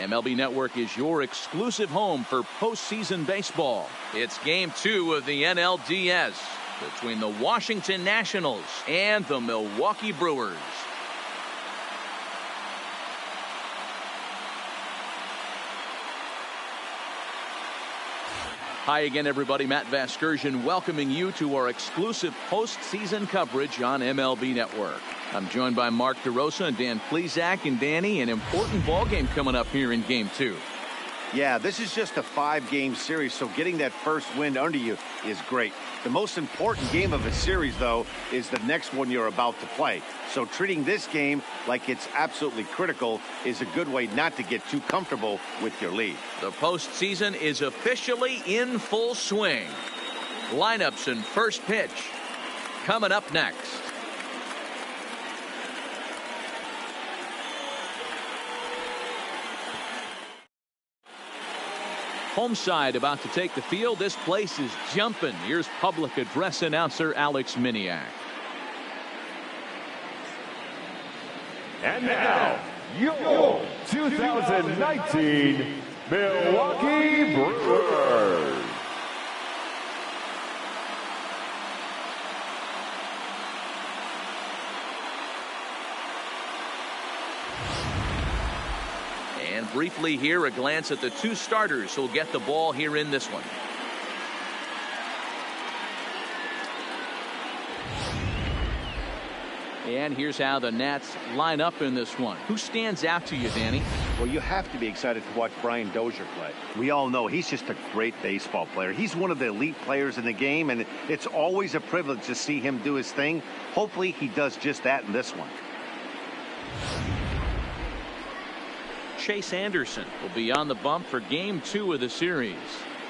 MLB Network is your exclusive home for postseason baseball. It's Game 2 of the NLDS between the Washington Nationals and the Milwaukee Brewers. Hi again, everybody. Matt Vasgersian welcoming you to our exclusive postseason coverage on MLB Network. I'm joined by Mark DeRosa and Dan Plesac. And Danny, an important ball game coming up here in Game 2. Yeah, this is just a 5-game series, so getting that first win under you is great. The most important game of a series, though, is the next one you're about to play. So treating this game like it's absolutely critical is a good way not to get too comfortable with your lead. The postseason is officially in full swing. Lineups and first pitch coming up next. Home side about to take the field. This place is jumping. Here's public address announcer Alex Miniak. And now, your 2019 Milwaukee Brewers. And briefly here, a glance at the two starters who'll get the ball here in this one. And here's how the Nats line up in this one. Who stands out to you, Danny? Well, you have to be excited to watch Brian Dozier play. We all know he's just a great baseball player. He's one of the elite players in the game, and it's always a privilege to see him do his thing. Hopefully he does just that in this one. Chase Anderson will be on the bump for Game 2 of the series.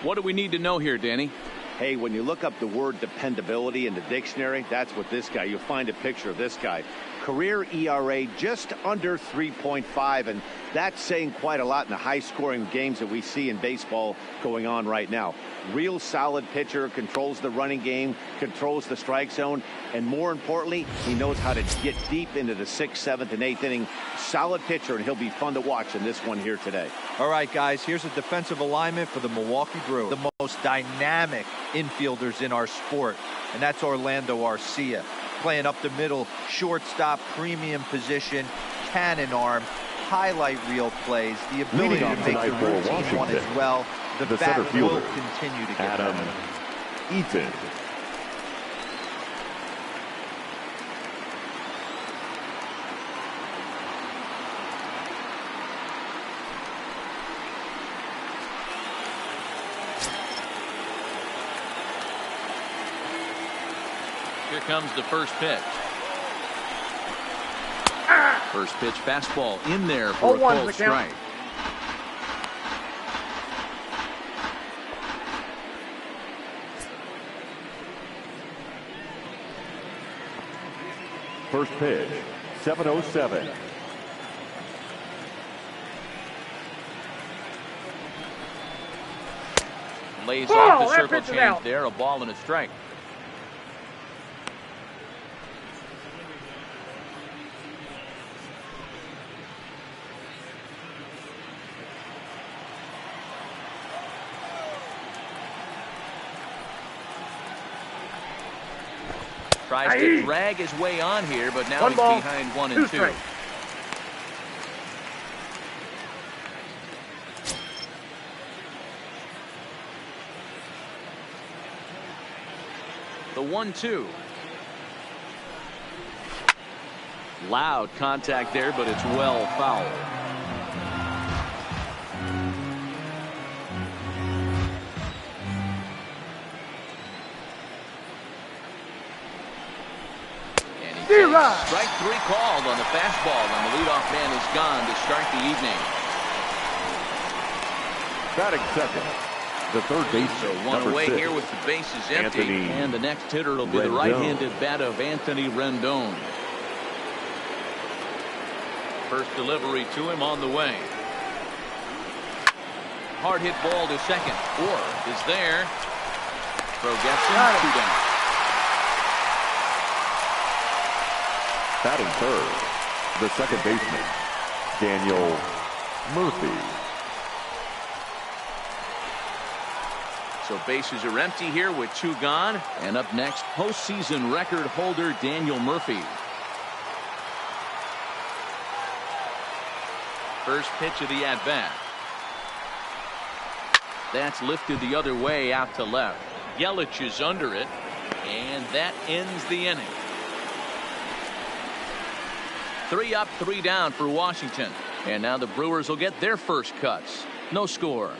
What do we need to know here, Danny? Hey, when you look up the word dependability in the dictionary, that's what this guy, you'll find a picture of this guy. Career ERA just under 3.5, and that's saying quite a lot in the high-scoring games that we see in baseball going on right now. Real solid pitcher, controls the running game, controls the strike zone, and more importantly, he knows how to get deep into the 6th, 7th, and 8th inning. Solid pitcher, and he'll be fun to watch in this one here today. All right, guys, here's a defensive alignment for the Milwaukee Brewers. The most dynamic infielders in our sport, and that's Orlando Arcia. Playing up the middle, shortstop, premium position, cannon arm, highlight reel plays, the ability to make the routine one as well. The bat will continue to get Adam better. Eaton. Here comes the first pitch. First pitch fastball in there for a called strike. First pitch, 7:07. Lays off the circle change there, a ball and a strike. Tries to drag his way on here, but now he's behind 1-2. The 1-2. Loud contact there, but it's well fouled. Strike 3 called on the fastball, and the leadoff man is gone to start the evening. Batting second, the third baseman. So one away here with the bases empty, and the next hitter will be the right-handed bat of Anthony Rendon. First delivery to him on the way. Hard hit ball to second. Orr is there. Throw gets him. 2 down. Batting third, the second baseman, Daniel Murphy. So bases are empty here with 2 gone. And up next, postseason record holder Daniel Murphy. First pitch of the at-bat. That's lifted the other way out to left. Yelich is under it, and that ends the inning. 3 up, 3 down for Washington. And now the Brewers will get their first cuts. No score.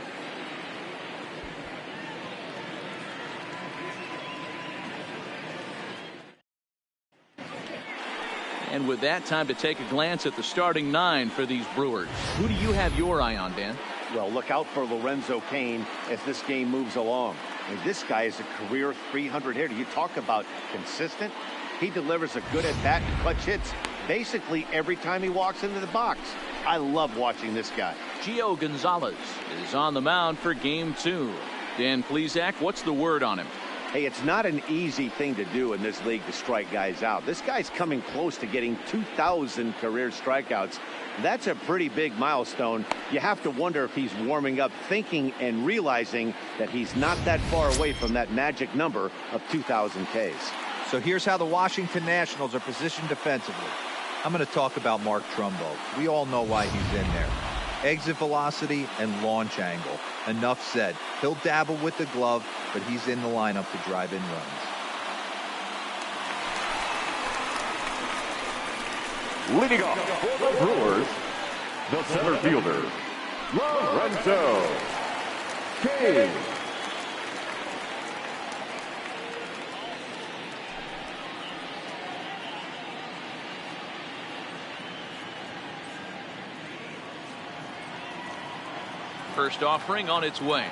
And with that, time to take a glance at the starting 9 for these Brewers. Who do you have your eye on, Dan? Well, look out for Lorenzo Cain as this game moves along. I mean, this guy is a career 300 hitter. You talk about consistent. He delivers a good at-bat and clutch hits basically every time he walks into the box. I love watching this guy. Gio Gonzalez is on the mound for game 2. Dan Plesac, what's the word on him? Hey, it's not an easy thing to do in this league to strike guys out. This guy's coming close to getting 2,000 career strikeouts. That's a pretty big milestone. You have to wonder if he's warming up, thinking and realizing that he's not that far away from that magic number of 2,000 Ks. So here's how the Washington Nationals are positioned defensively. I'm going to talk about Mark Trumbo. We all know why he's in there. Exit velocity and launch angle. Enough said. He'll dabble with the glove, but he's in the lineup to drive in runs. Leading off for the Brewers, the center fielder, Lorenzo Cain. First offering on its way.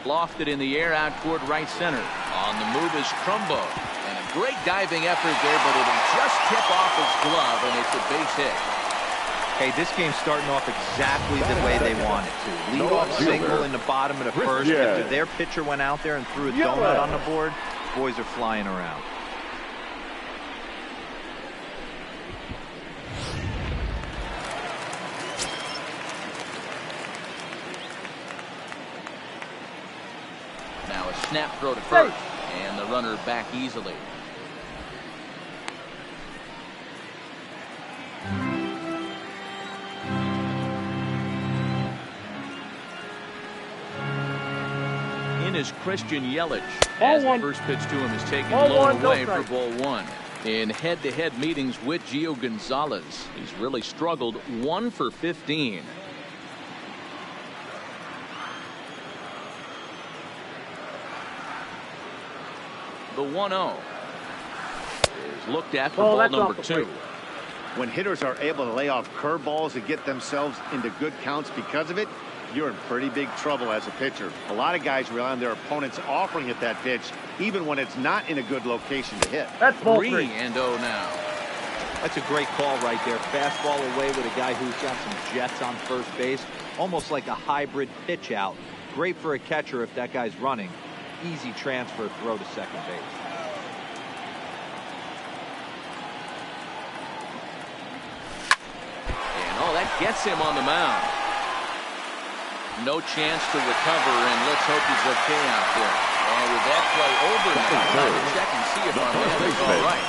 Lofted in the air out toward right center. On the move is Trumbo. And a great diving effort there, but it'll just tip off his glove, and it's a base hit. Hey, this game's starting off exactly the way they want it to. Lead off single in the bottom of the first. If their pitcher went out there and threw a donut on the board, boys are flying around. Now a snap throw to first, and the runner back easily. In is Christian Yelich, as the first pitch to him is taken low and away for ball 1. In head-to-head meetings with Gio Gonzalez, he's really struggled. 1 for 15. The 1-0 is looked at for ball number 2. When hitters are able to lay off curveballs and get themselves into good counts because of it, you're in pretty big trouble as a pitcher. A lot of guys rely on their opponents offering at that pitch, even when it's not in a good location to hit. That's ball 3-0 now. That's a great call right there. Fastball away with a guy who's got some jets on first base. Almost like a hybrid pitch out. Great for a catcher if that guy's running. Easy transfer throw to second base. And that gets him on the mound. No chance to recover, and let's hope he's okay out there. And with that play over now, time to check and see if our man is all right.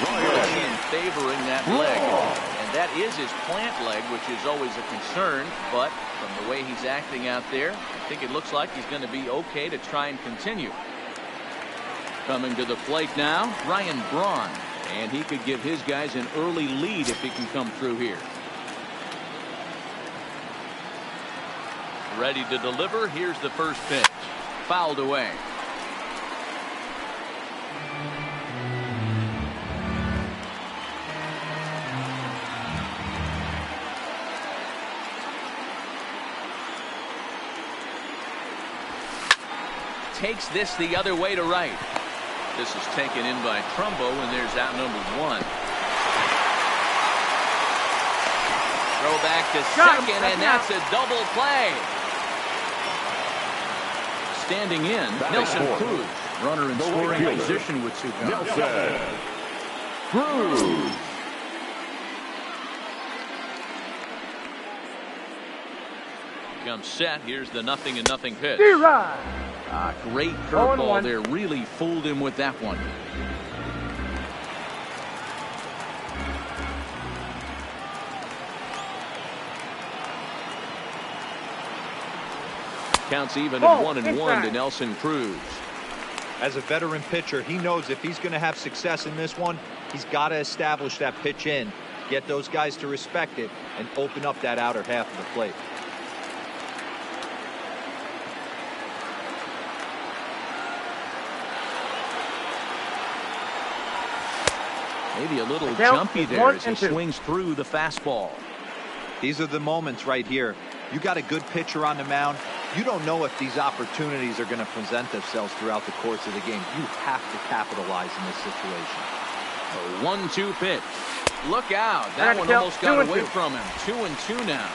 Really favoring that leg, and that is his plant leg, which is always a concern, but from the way he's acting out there, I think it looks like he's going to be okay to try and continue. Coming to the plate now, Ryan Braun, and he could give his guys an early lead if he can come through here. Ready to deliver. Here's the first pitch. Fouled away. Takes this the other way to right. This is taken in by Trumbo, and there's out number 1. Throw back to second, and that's a double play. Standing in, Nelson Cruz. Runner in scoring position with 2 counts. Nelson Cruz. Comes set. Here's the 0-0 pitch. Great 0-1. curveball there. Really fooled him with that one. Counts even at 1-1 to Nelson Cruz. As a veteran pitcher, he knows if he's going to have success in this one, he's got to establish that pitch in, get those guys to respect it, and open up that outer half of the plate. Maybe a little jumpy there as he swings through the fastball. These are the moments right here. You got a good pitcher on the mound. You don't know if these opportunities are going to present themselves throughout the course of the game. You have to capitalize in this situation. A 1-2 pitch. Look out. That one almost got away from him. 2-2 now.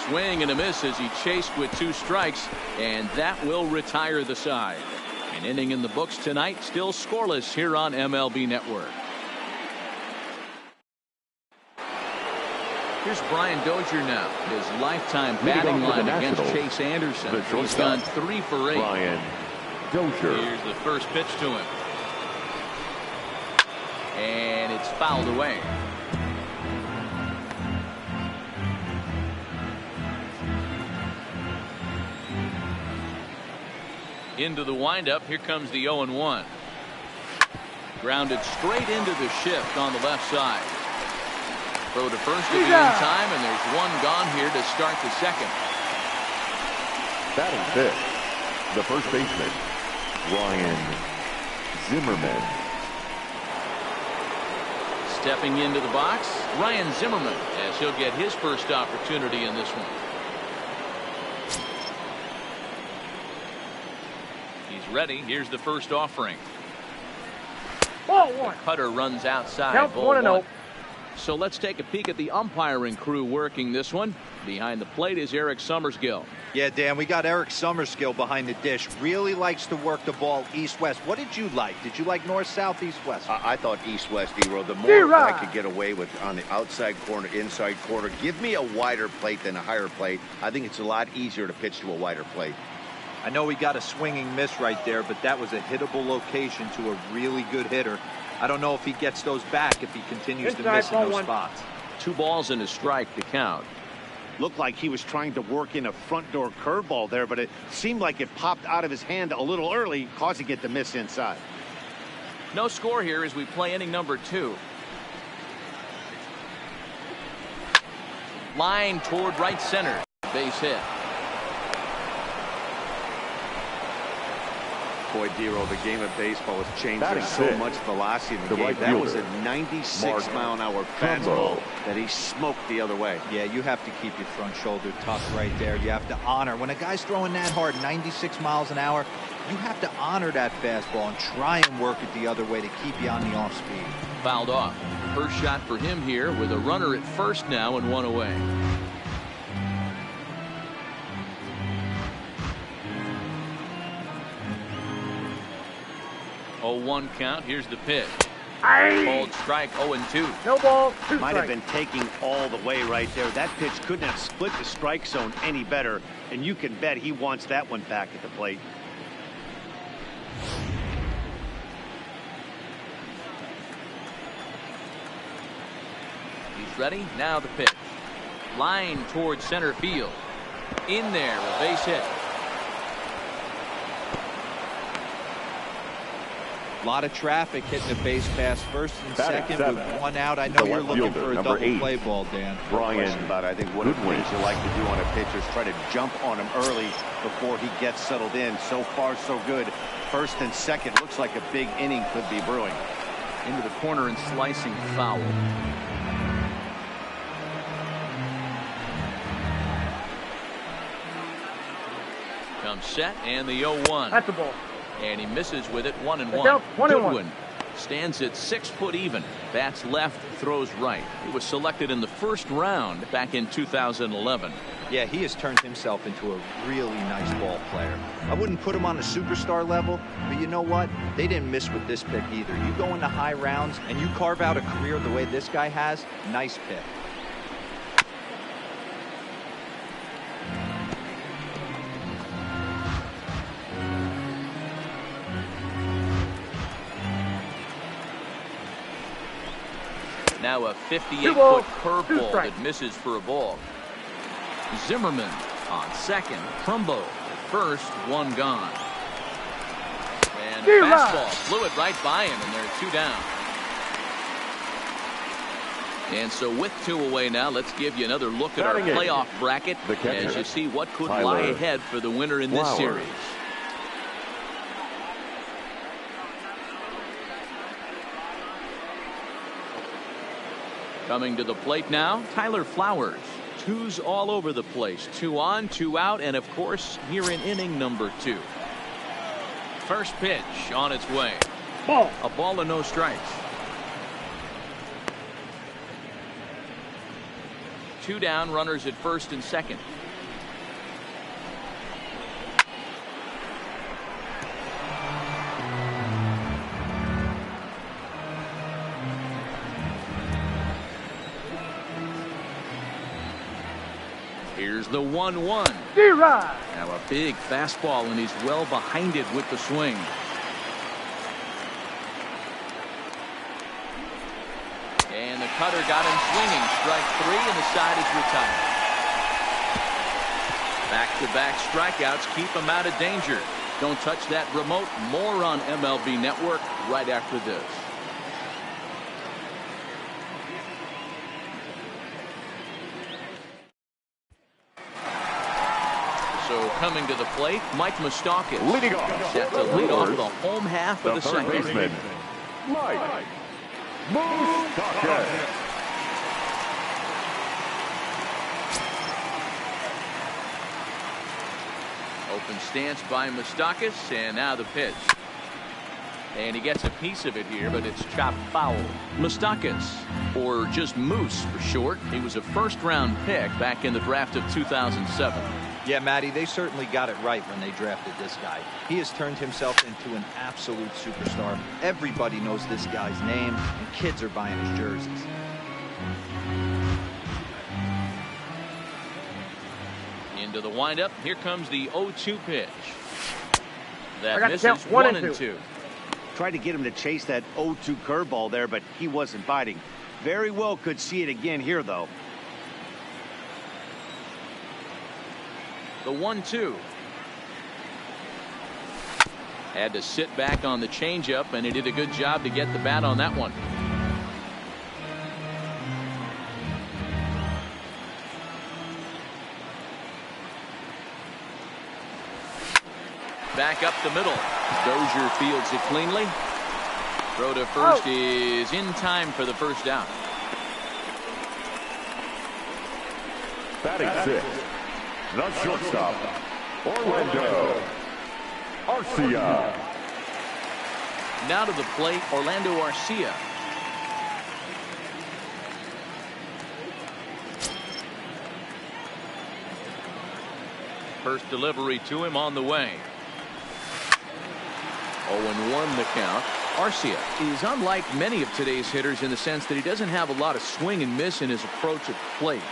Swing and a miss as he chased with 2 strikes, and that will retire the side. An inning in the books tonight, still scoreless here on MLB Network. Here's Brian Dozier now. His lifetime batting line against Chase Anderson. He's gone 3 for 8. Brian Dozier. Here's the first pitch to him. And it's fouled away. Into the windup. Here comes the 0-1. Grounded straight into the shift on the left side. Throw to first to be in time, and there's one gone here to start the second. Batting fifth, the first baseman, Ryan Zimmerman. Stepping into the box, Ryan Zimmerman, as he'll get his first opportunity in this one. Ready. Here's the first offering. Ball 1. Cutter runs outside. Count 1-0. So let's take a peek at the umpiring crew working this one. Behind the plate is Eric Summersgill. Yeah, Dan, we got Eric Summersgill behind the dish. Really likes to work the ball east-west. What did you like? Did you like north-south, east-west? I thought east-west, D-Row. The more I could get away with on the outside corner, inside corner. Give me a wider plate than a higher plate. I think it's a lot easier to pitch to a wider plate. I know he got a swinging miss right there, but that was a hittable location to a really good hitter. I don't know if he gets those back if he continues to miss in those spots. 2 balls and a strike to count. Looked like he was trying to work in a front door curveball there, but it seemed like it popped out of his hand a little early, causing it to miss inside. No score here as we play inning number 2. Line toward right center. Base hit. Boy, D-Row, the game of baseball has changed. There's so sixth, much velocity in the game. right That was fielder, a 96-mile-an-hour fastball that he smoked the other way. Yeah, you have to keep your front shoulder tucked right there. You have to honor. When a guy's throwing that hard, 96 miles an hour, you have to honor that fastball and try and work it the other way to keep you on the off speed. Fouled off. First shot for him here with a runner at first now and 1 away. 0-1 count. Here's the pitch. Called strike. 0-2. No ball. 2 Might have been taking all the way right there. That pitch couldn't have split the strike zone any better, and you can bet he wants that one back at the plate. He's ready. Now the pitch. Line towards center field. In there, a base hit. A lot of traffic hitting the base pass first and second with 1 out. I know you're looking for a double play ball, Dan. Brian, about I think one of the things you like to do on a pitcher is try to jump on him early before he gets settled in. So far, so good. First and second looks like a big inning could be brewing. Into the corner and slicing foul. Comes set and the 0-1. That's the ball. And he misses with it. 1-1. Goodwin Goodwin stands at 6 foot even. Bats left, throws right. He was selected in the first round back in 2011. Yeah, he has turned himself into a really nice ball player. I wouldn't put him on a superstar level, but you know what? They didn't miss with this pick either. You go into high rounds and you carve out a career the way this guy has, nice pick. Now a 58-foot curveball that misses for a ball. Zimmerman on second. Trumbo at first. One gone. And a fastball flew it right by him, and they're 2 down. And so with 2 away now, let's give you another look at our playoff bracket as you see what could lie ahead for the winner in this series. Coming to the plate now, Tyler Flowers. 2s all over the place. 2 on, 2 out, and of course, here in inning number 2. First pitch on its way. Ball. A ball and no strikes. 2 down, runners at first and second. Here's the 1-1. Now a big fastball, and he's well behind it with the swing. And the cutter got him swinging. Strike 3, and the side is retired. Back-to-back strikeouts keep him out of danger. Don't touch that remote. More on MLB Network right after this. So coming to the plate, Mike Moustakas. Leading off. Set to lead off the home half of the third second. baseman, Mike Moustakas. Open stance by Moustakas, and now the pitch. And he gets a piece of it here, but it's chopped foul. Moustakas, or just Moose for short. He was a first-round pick back in the draft of 2007. Yeah, Matty, they certainly got it right when they drafted this guy. He has turned himself into an absolute superstar. Everybody knows this guy's name, and kids are buying his jerseys. Into the windup. Here comes the 0-2 pitch. That I got to count misses 1 and 2. Tried to get him to chase that 0-2 curveball there, but he wasn't biting. Very well could see it again here, though. The 1-2. Had to sit back on the changeup, and he did a good job to get the bat on that one. Back up the middle. Dozier fields it cleanly. Throw to first is in time for the first down. Batting 6. The shortstop, Orlando Arcia. Now to the plate, Orlando Arcia. First delivery to him on the way. 0-1 the count. Arcia is unlike many of today's hitters in the sense that he doesn't have a lot of swing and miss in his approach at the plate.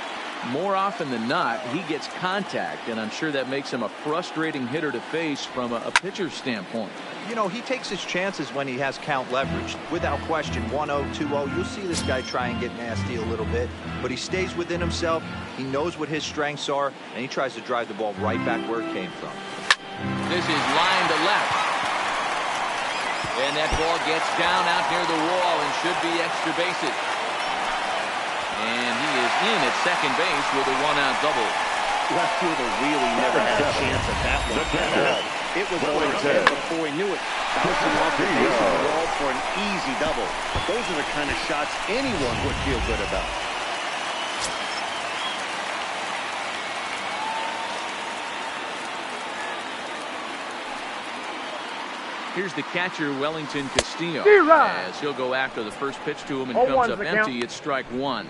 More often than not, he gets contact, and I'm sure that makes him a frustrating hitter to face from a pitcher's standpoint. You know, he takes his chances when he has count leverage. Without question, 1-0, 2-0, you'll see this guy try and get nasty a little bit, but he stays within himself. He knows what his strengths are, and he tries to drive the ball right back where it came from. This is line to left. And that ball gets down out near the wall and should be extra bases. And he is in at second base with a 1-out double. Left fielder really never had a chance at that one at all. It was over his head before he knew it. Bouncing off the base of the wall for an easy double. Those are the kind of shots anyone would feel good about. Here's the catcher, Wellington Castillo, as he'll go after the first pitch to him and comes up empty. It's strike 1.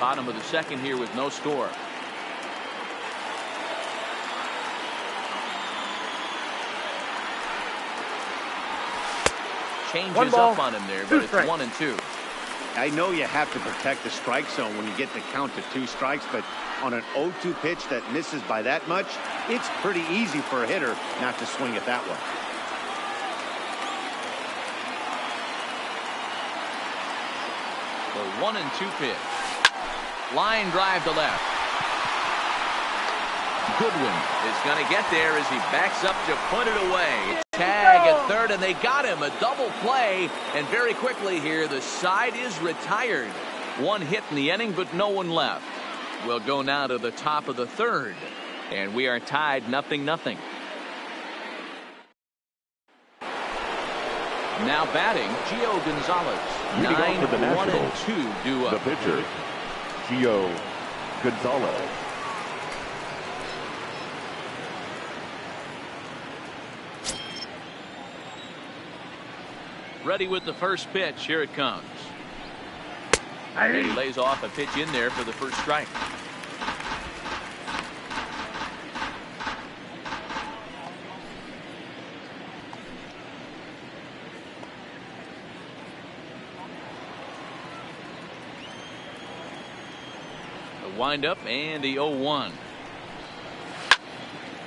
Bottom of the second here with no score. Changes up on him there, but it's 1-2. I know you have to protect the strike zone when you get the count to 2 strikes, but on an 0-2 pitch that misses by that much, it's pretty easy for a hitter not to swing it that way. The 1-2 pitch. Line drive to left. Goodwin is going to get there as he backs up to put it away. Tag at third, and they got him. A double play, and very quickly here, the side is retired. 1 hit in the inning, but no one left. We'll go now to the top of the third, and we are tied 0-0. Now batting, Gio Gonzalez. 9-1-2 due up. The pitcher, Gio Gonzalez. Ready with the first pitch. Here it comes. And he lays off a pitch in there for the first strike. The windup and the 0-1.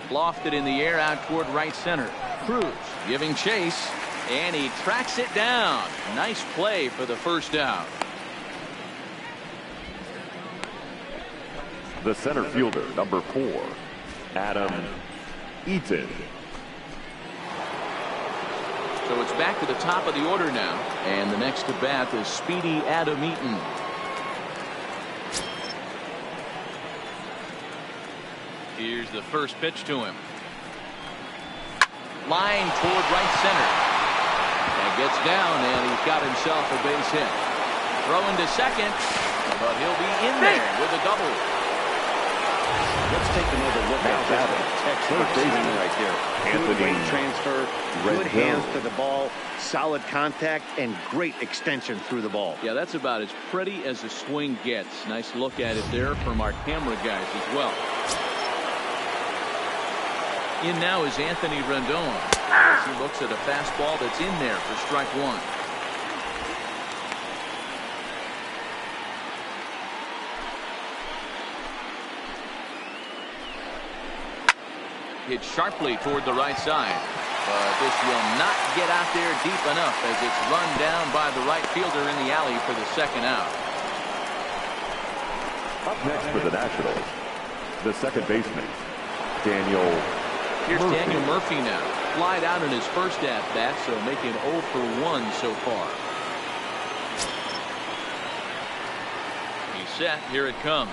Lofted in the air out toward right center. Cruz giving chase. And he tracks it down. Nice play for the first out. The center fielder, number 4, Adam Eaton. So it's back to the top of the order now. And the next to bat is speedy Adam Eaton. Here's the first pitch to him. Line toward right center. And gets down, and he's got himself a base hit. Throwing to second, but he'll be in there with a double. Let's take another look at that. Textbook swing right there. Good weight transfer, good hands to the ball, solid contact, and great extension through the ball. Yeah, that's about as pretty as a swing gets. Nice look at it there from our camera guys as well. In now is Anthony Rendon. As he looks at a fastball that's in there for strike 1. Hit sharply toward the right side. But this will not get out there deep enough as it's run down by the right fielder in the alley for the second out. Up next for the Nationals, the second baseman, Daniel Here's Murphy. Daniel Murphy now. Flied out in his first at-bat, so making 0 for 1 so far. He's set. Here it comes.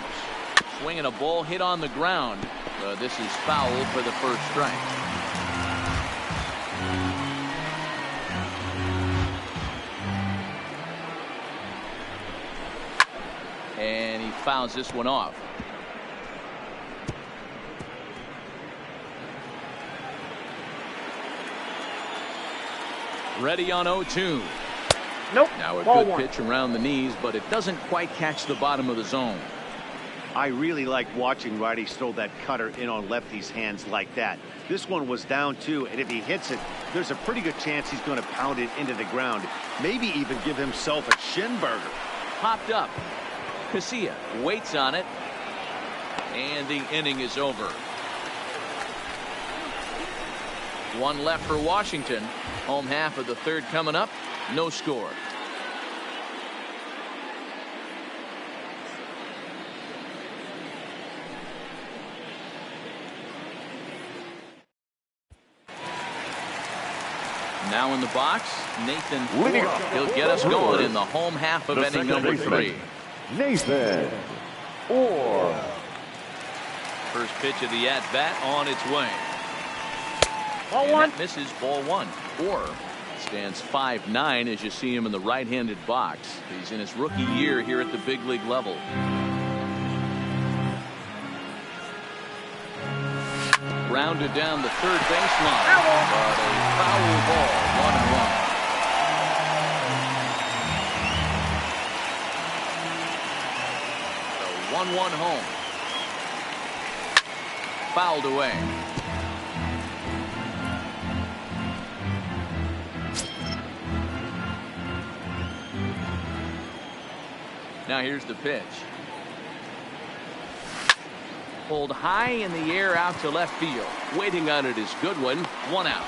Swinging a ball hit on the ground. This is foul for the first strike. And he fouls this one off. Ready on 0-2. Nope. Now a Ball good 1. pitch around the knees, but it doesn't quite catch the bottom of the zone. I really like watching righties throw that cutter in on lefties' hands like that. This one was down 2, and if he hits it, there's a pretty good chance he's going to pound it into the ground. Maybe even give himself a shin burger. Popped up. Casilla waits on it, and the inning is over. 1 left for Washington. Home half of the third coming up. No score. Now in the box, Nathan Ford. He'll get us going in the home half of The inning second number baseman, 3. Nathan Ford. First pitch of the at-bat on its way. Ball And 1. that misses ball 1. Orr stands 5'9" as you see him in the right-handed box. He's in his rookie year here at the big league level. Rounded down the third baseline. But a foul ball, 1-1. 1-1 home. Fouled away. Now here's the pitch. Pulled high in the air out to left field. Waiting on it is Goodwin. 1 out.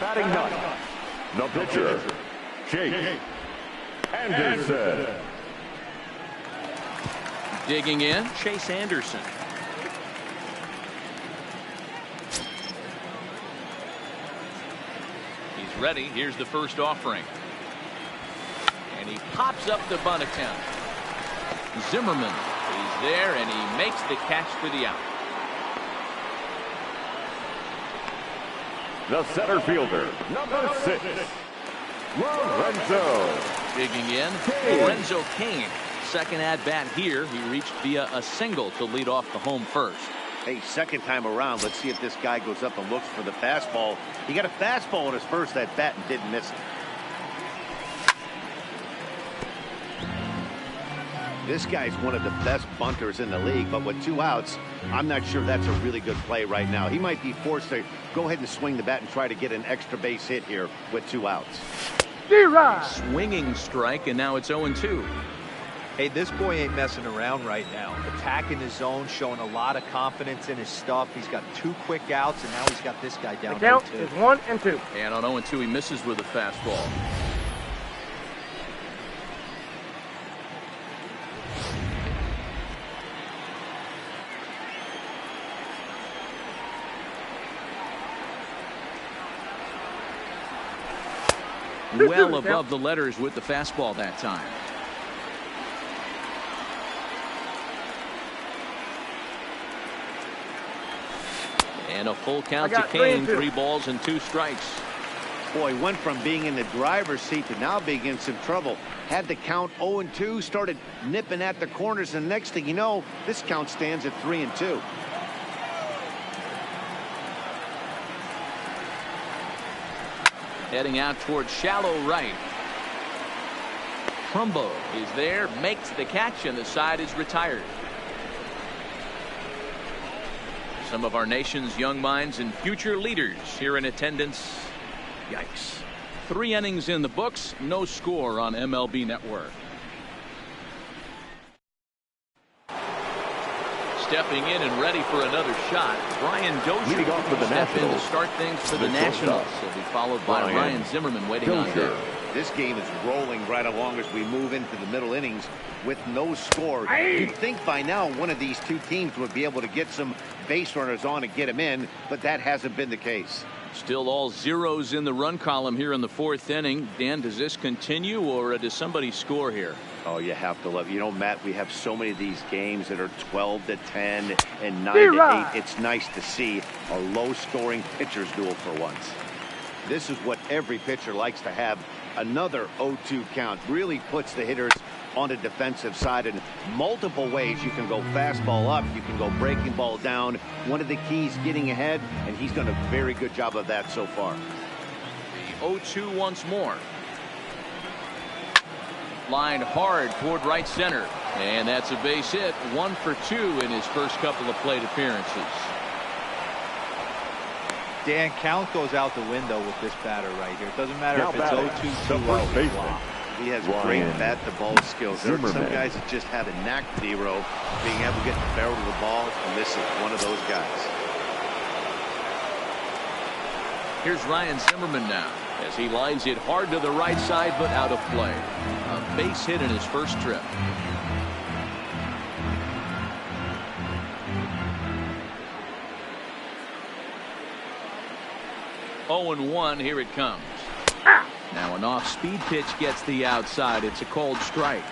Batting ninth, the pitcher, Jake Anderson. Digging in, Chase Anderson. He's ready. Here's the first offering. And he pops up the bunt attempt. Zimmerman is there, and he makes the catch for the out. The center fielder, number 6, Lorenzo. Digging in, Lorenzo Cain. Second at bat here. He reached via a single to lead off the home first. Hey, second time around, let's see if this guy goes up and looks for the fastball. He got a fastball in his first at bat and didn't miss it. This guy's one of the best bunters in the league, but with 2 outs, I'm not sure that's a really good play right now. He might be forced to go ahead and swing the bat and try to get an extra base hit here with 2 outs. Swinging strike, and now it's 0-2. Hey, this boy ain't messing around right now. Attacking his zone, showing a lot of confidence in his stuff. He's got 2 quick outs, and now he's got this guy down. The count is 1-2. And on 0-2, he misses with a fastball. Well above the letters with the fastball that time. And a full count to Cain. 3 balls and 2 strikes. Boy, went from being in the driver's seat to now being in some trouble. Had the count 0-2, started nipping at the corners, and next thing you know, this count stands at 3-2. Heading out towards shallow right. Trumbo is there, makes the catch, and the side is retired. Some of our nation's young minds and future leaders here in attendance. Yikes. 3 innings in the books, no score on MLB Network. Stepping in and ready for another shot, Brian Dozier leading off for the Nationals. In to start things for the Nationals. He'll be followed by Ryan Zimmerman waiting on deck. This game is rolling right along as we move into the middle innings with no score. You'd think by now one of these 2 teams would be able to get some base runners on and get them in, but that hasn't been the case. Still all zeros in the run column here in the 4th inning. Dan, does this continue, or does somebody score here? Oh, you have to love. You know, Matt, we have so many of these games that are 12-10 and 9-8. It's nice to see a low-scoring pitcher's duel for once. This is what every pitcher likes to have. Another 0-2 count really puts the hitters on the defensive side in multiple ways. You can go fastball up, you can go breaking ball down. One of the keys, getting ahead, and he's done a very good job of that so far. The 0-2 once more. Lined hard toward right center, and that's a base hit. 1 for 2 in his first couple of plate appearances. Dan, count goes out the window with this batter right here. It doesn't matter if it's 0-2, 2-0. He has great bat-to-ball skills. There are some guys that just have a knack, Zero, being able to get the barrel of the ball, and this is one of those guys. Here's Ryan Zimmerman now as he lines it hard to the right side, but out of play. A base hit in his first trip. Oh, and 1, here it comes. Now an off-speed pitch gets the outside. It's a cold strike.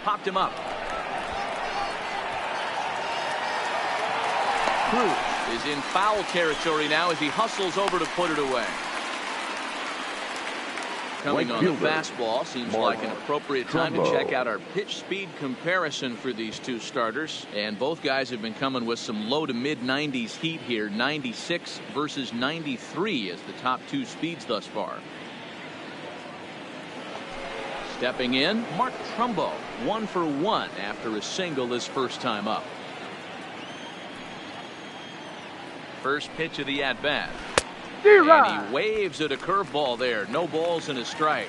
Popped him up. Cruz is in foul territory now as he hustles over to put it away. coming Right on the fielder, fastball. Seems like an appropriate time to check out our pitch speed comparison for these two starters. And both guys have been coming with some low to mid 90s heat here. 96 versus 93 as the top two speeds thus far. Stepping in, Mark Trumbo, 1 for 1 after a single his first time up. First pitch of the at-bat. And he waves at a curveball there. No balls and a strike.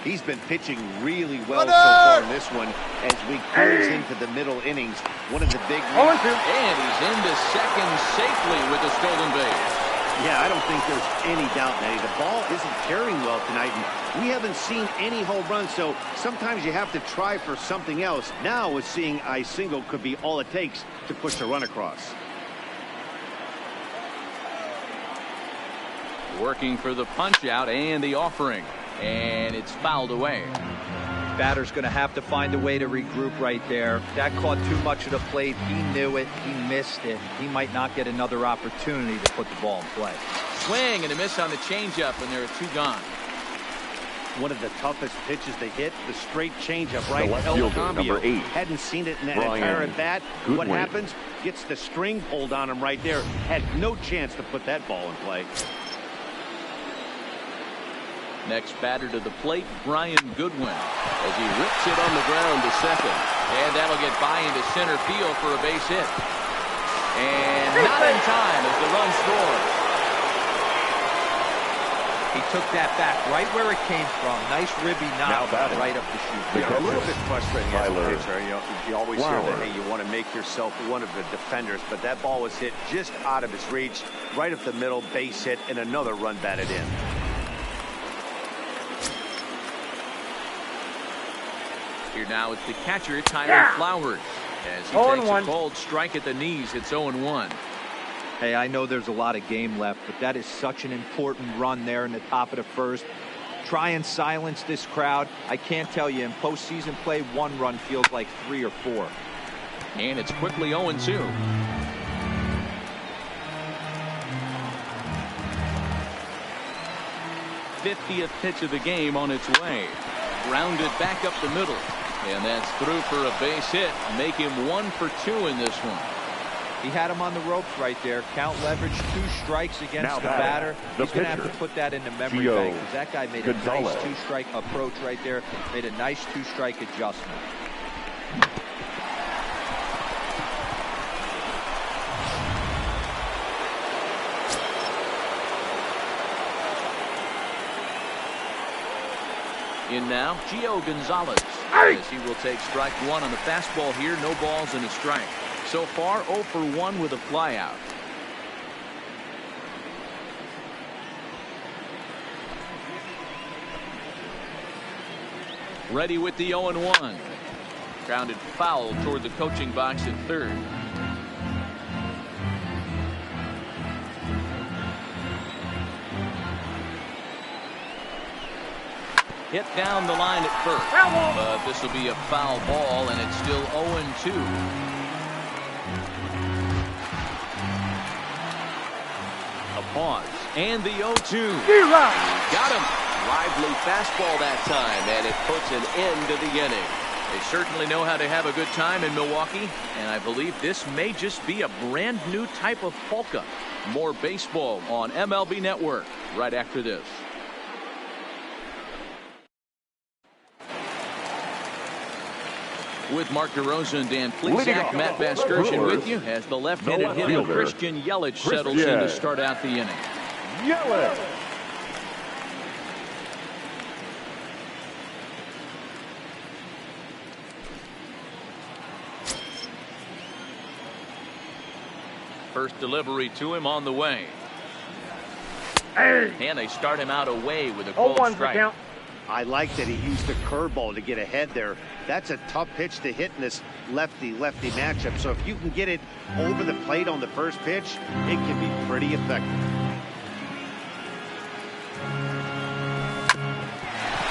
He's been pitching really well so far in this one as we cruise into the middle innings. One of the big and he's into second safely with a stolen base. Yeah, I don't think there's any doubt, Manny. The ball isn't carrying well tonight, and we haven't seen any home runs, so sometimes you have to try for something else. Now, with seeing a single could be all it takes to push a run across. Working for the punch out and the offering, and it's fouled away. Batter's going to have to find a way to regroup right there. That caught too much of the plate. He knew it. He missed it. He might not get another opportunity to put the ball in play. Swing and a miss on the changeup, and there are two gone. One of the toughest pitches to hit, the straight changeup right. The left fielder, number 8. Hadn't seen it in that entire at bat. What happens? Gets the string pulled on him right there. Had no chance to put that ball in play. Next batter to the plate, Brian Goodwin, as he rips it on the ground to second. And that'll get by into center field for a base hit. And not in time as the run scores. He took that back right where it came from. Nice ribby knock right up the chute. Yeah, a little bit frustrating as a pitcher. You always hear that, hey, you want to make yourself one of the defenders, but that ball was hit just out of his reach, right up the middle, base hit, and another run batted in. Here now it's the catcher, Tyler Flowers, as he takes a cold strike at the knees. It's 0-1. Hey, I know there's a lot of game left, but that is such an important run there in the top of the first. Try and silence this crowd. I can't tell you, in postseason play, 1 run feels like 3 or 4. And it's quickly 0-2. '50th pitch of the game on its way. Grounded back up the middle. And that's through for a base hit. Make him 1 for 2 in this one. He had him on the ropes right there. Count leverage, 2 strikes against the batter. He's going to have to put that in the memory bank, because that guy made a nice 2-strike approach right there. Made a nice 2-strike adjustment. In now, Gio Gonzalez, as he will take strike 1 on the fastball here. No balls and a strike. So far, 0 for 1 with a flyout. Ready with the 0-1. Grounded foul toward the coaching box at third. Hit down the line at first, but this will be a foul ball, and it's still 0-2. A pause, and the 0-2. Got him. Lively fastball that time, and it puts an end to the inning. They certainly know how to have a good time in Milwaukee, and I believe this may just be a brand new type of polka. More baseball on MLB Network right after this. With Mark DeRosa and Dan Plesac, Matt Vasgersian with you as the left-handed hitter Christian Yelich settles in to start out the inning. Yelich. First delivery to him on the way. And they start him out away with a cold strike. I like that he used the curveball to get ahead there. That's a tough pitch to hit in this lefty-lefty matchup. So if you can get it over the plate on the first pitch, it can be pretty effective.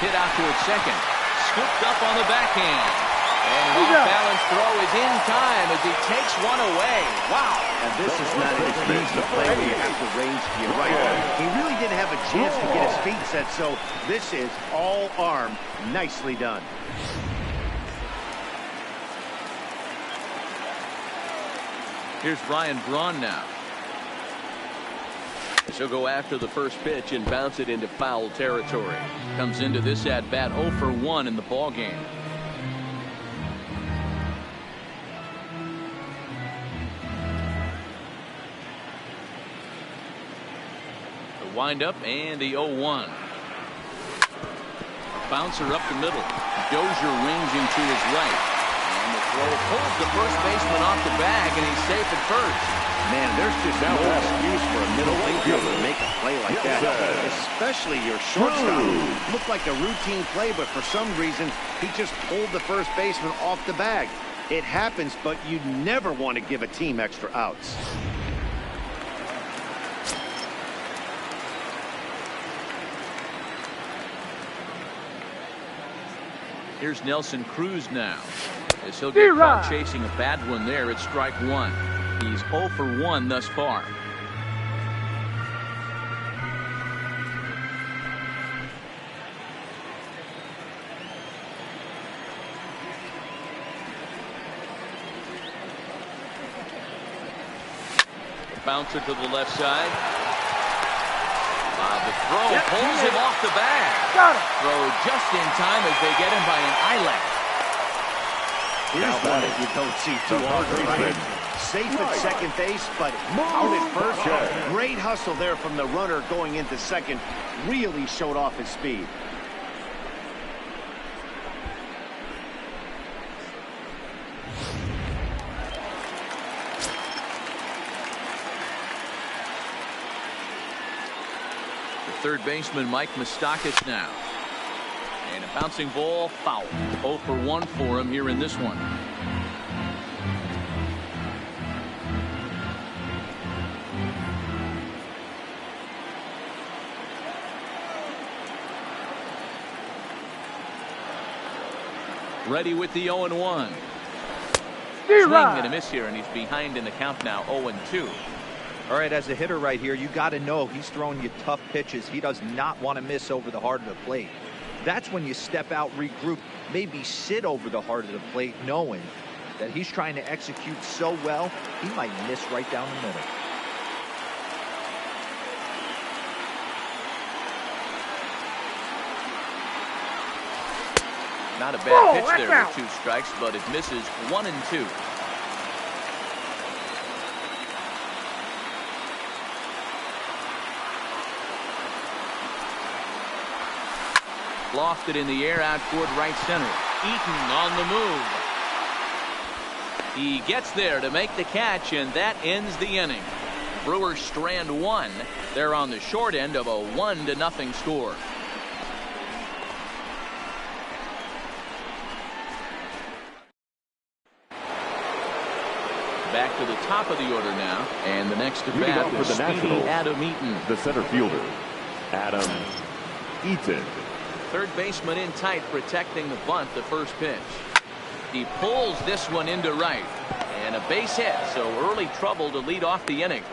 Hit out toward second. Scooped up on the backhand. And an off-balance throw is in time as he takes one away. Wow. And this is not an easy play where you have the range to your right. He really didn't have a chance to get his feet set, so this is all arm. Nicely done. Here's Ryan Braun now. She'll go after the first pitch and bounce it into foul territory. Comes into this at-bat 0 for 1 in the ball game. The windup and the 0-1. Bouncer up the middle. Dozier ranging to his right. And the throw pulls the first baseman off the bag, and he's safe at first. Man, there's just no excuse for a middle infielder to make a play like that, especially your shortstop. Looked like a routine play, but for some reason, he just pulled the first baseman off the bag. It happens, but you never want to give a team extra outs. Here's Nelson Cruz now. As he'll get caught chasing a bad one there at strike one. He's 0 for 1 thus far. The bouncer to the left side. The throw pulls him off the bag. Got it. Throw just in time as they get him by an eyelash. Here's one that you don't see too often, right? Safe at second base, but out at first. Great hustle there from the runner going into second. Really showed off his speed. The third baseman, Mike Moustakas now. And a bouncing ball, foul. 0 for 1 for him here in this one. Ready with the 0-1. Swing and a miss here, and he's behind in the count now, 0-2. All right, as a hitter right here, you got to know he's throwing you tough pitches. He does not want to miss over the heart of the plate. That's when you step out, regroup, maybe sit over the heart of the plate, knowing that he's trying to execute so well, he might miss right down the middle. Not a bad pitch there with 2 strikes, but it misses 1 and 2. Lofted in the air out toward right center. Eaton on the move. He gets there to make the catch, and that ends the inning. Brewers strand 1. They're on the short end of a 1-0 score. Back to the top of the order now, and the next to bat is speedy Adam Eaton. The center fielder, Adam Eaton. Third baseman in tight, protecting the bunt, the first pitch. He pulls this one into right, and a base hit, so early trouble to lead off the inning.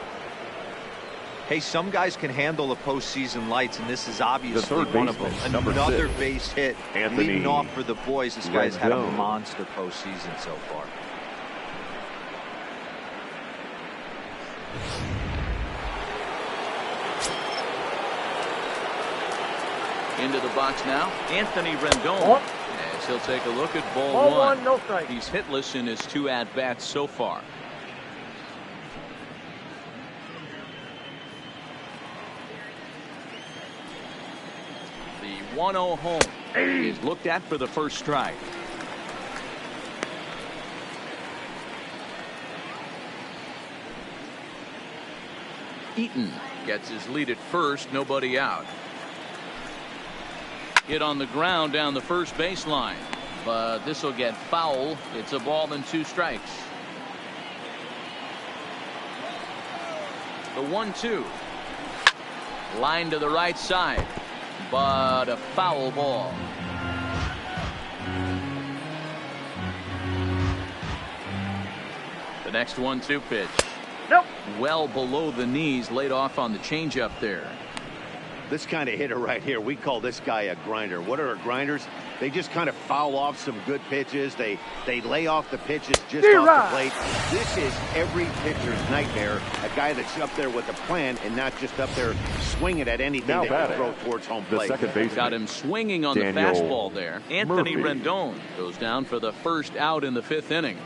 Hey, some guys can handle the postseason lights, and this is obviously one of them. Another base hit, leading off for the boys. This guy's had a monster postseason so far. Into the box now, Anthony Rendon. As he'll take a look at ball one. No strike. He's hitless in his 2 at-bats so far. The 1-0 home is looked at for the first strike. Eaton gets his lead at first, nobody out. Hit on the ground down the first baseline, but this will get foul. It's a ball and 2 strikes. The 1-2. Line to the right side, but a foul ball. The next 1-2 pitch. Nope. Well below the knees, laid off on the changeup there. This kind of hitter right here, we call this guy a grinder. What are grinders? They just kind of foul off some good pitches. They lay off the pitches just off the plate. This is every pitcher's nightmare. A guy that's up there with a plan and not just up there swinging at anything that can throw towards home plate. The second baseman. Got him swinging on the fastball there. Anthony Rendon goes down for the first out in the 5th inning.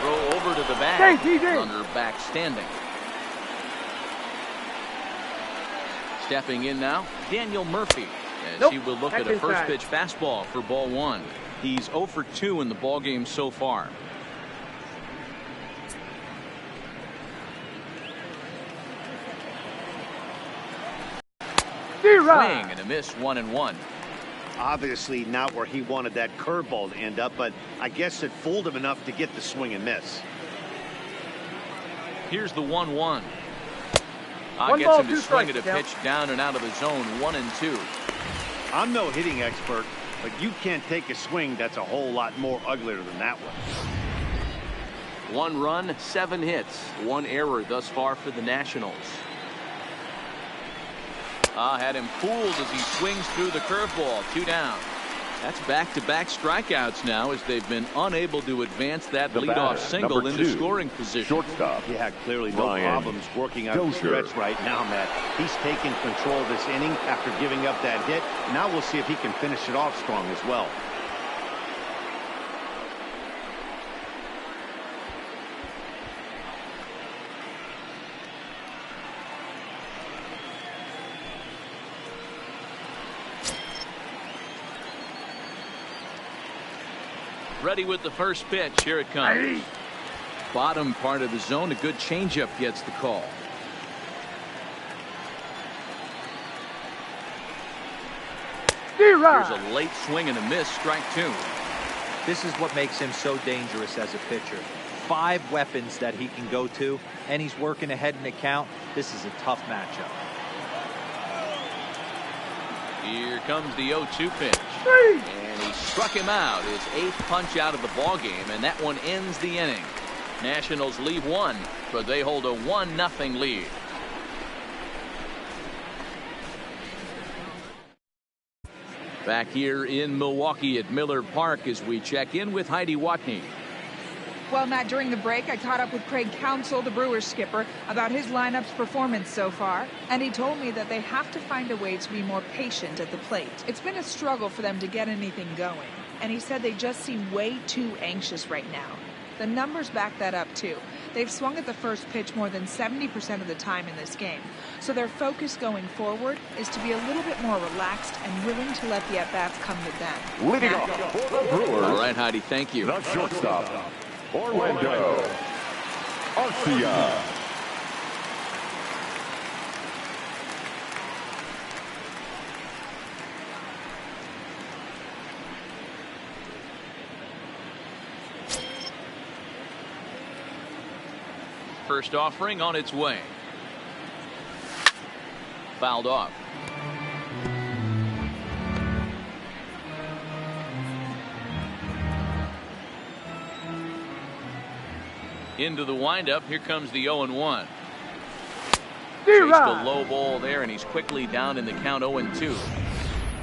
Throw over to the bag. Runner back standing. Stepping in now, Daniel Murphy, as he will look at a first pitch fastball for ball 1. He's 0 for 2 in the ball game so far. Swing and a miss, 1-1. Obviously not where he wanted that curveball to end up, but I guess it fooled him enough to get the swing and miss. Here's the 1-1. Gets him to swing at a pitch down and out of the zone, 1-2. I'm no hitting expert, but you can't take a swing that's a whole lot more uglier than that one. 1 run, 7 hits, 1 error thus far for the Nationals. Had him fooled as he swings through the curveball, 2 down. That's back-to-back strikeouts now as they've been unable to advance that leadoff single into scoring position. Shortstop. Yeah, clearly no problems working out the stretch right now, Matt. He's taking control of this inning after giving up that hit. Now we'll see if he can finish it off strong as well. Ready with the first pitch. Here it comes. Bottom part of the zone. A good changeup gets the call. Here's a late swing and a miss. Strike 2. This is what makes him so dangerous as a pitcher. 5 weapons that he can go to, and he's working ahead in the count. This is a tough matchup. Here comes the 0-2 pitch. And he struck him out. His 8th punch out of the ball game, and that one ends the inning. Nationals leave 1, but they hold a 1-0 lead. Back here in Milwaukee at Miller Park as we check in with Heidi Watney. Well, Matt, during the break, I caught up with Craig Counsell, the Brewers skipper, about his lineup's performance so far, and he told me that they have to find a way to be more patient at the plate. It's been a struggle for them to get anything going, and he said they just seem way too anxious right now. The numbers back that up, too. They've swung at the first pitch more than 70% of the time in this game, so their focus going forward is to be a little bit more relaxed and willing to let the at-bats come to them. Leading off for the Brewers. All right, Heidi, thank you. The shortstop, Orlando Arcia. First offering on its way. Fouled off. Into the windup. Here comes the 0-1. Chased a low ball there, and he's quickly down in the count 0-2.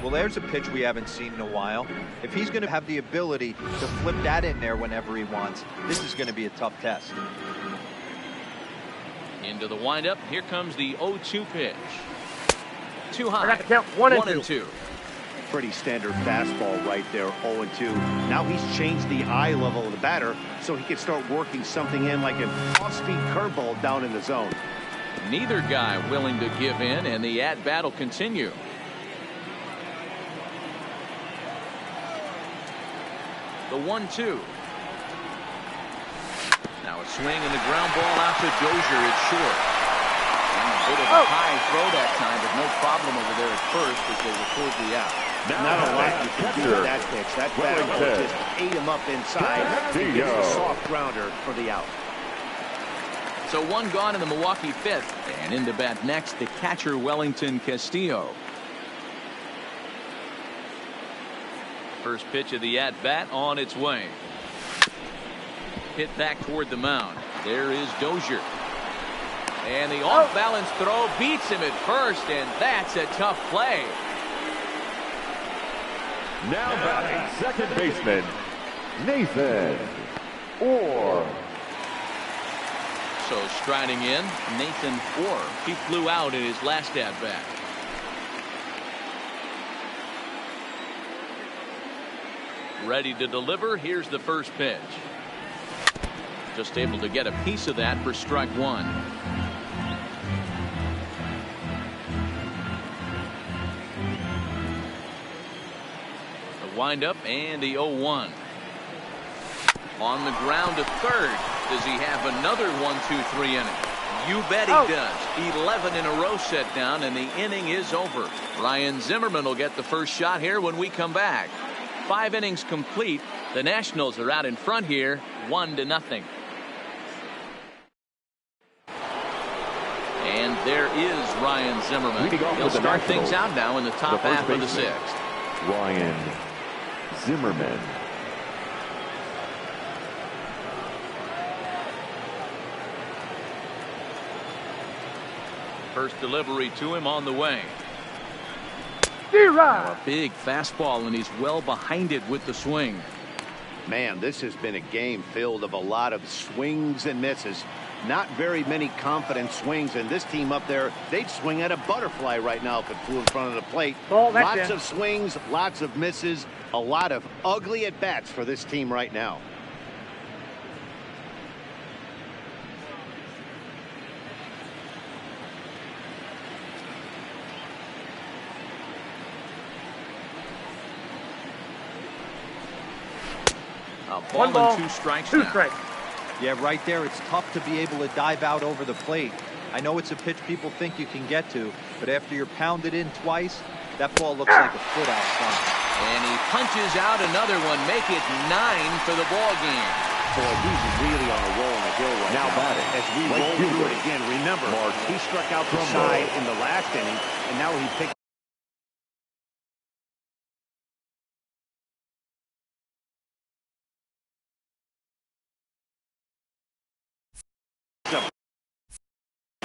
Well, there's a pitch we haven't seen in a while. If he's going to have the ability to flip that in there whenever he wants, this is going to be a tough test. Into the windup. Here comes the 0-2 pitch. Too high. I got the count. 1-2. Pretty standard fastball right there, 0-2. Now he's changed the eye level of the batter so he can start working something in like an off-speed curveball down in the zone. Neither guy willing to give in, and the at-bat will continue. The 1-2. Now a swing and the ground ball out to Dozier. It's short. And a bit of a high throw that time, but no problem over there at first as they record the out. Not a lot you can do with that pitch. That fastball just ate him up inside. He gets a soft grounder for the out. So 1 gone in the Milwaukee 5th. And in the bat next, the catcher Wellington Castillo. First pitch of the at-bat on its way. Hit back toward the mound. There is Dozier. And the off-balance throw beats him at first, and that's a tough play. Now batting second baseman, Nathan Orr. So striding in, Nathan Orr. He flew out in his last at-bat. Ready to deliver. Here's the first pitch. Just able to get a piece of that for strike one. The windup and the 0-1. On the ground to third. Does he have another 1-2-3 inning? You bet he does. 11 in a row set down, and the inning is over. Ryan Zimmerman will get the first shot here when we come back. 5 innings complete. The Nationals are out in front here, 1-0. And there is Ryan Zimmerman. He'll start things out now in the top half of the sixth. Ryan Zimmerman. First delivery to him on the way. A big fastball, and he's well behind it with the swing. Man, this has been a game filled of a lot of swings and misses. Not very many confident swings, and this team up there, they'd swing at a butterfly right now if it flew in front of the plate. Lots of swings, lots of misses, a lot of ugly at-bats for this team right now. One ball, 2 strikes. Yeah, right there. It's tough to be able to dive out over the plate. I know it's a pitch people think you can get to, but after you're pounded in twice, that ball looks like a foot out front. And he punches out another one, make it 9 for the ball game. Boy, he's really on a roll on the hill right now. Batting. As we roll through it again, remember, he struck out the side in the last inning, and now he picked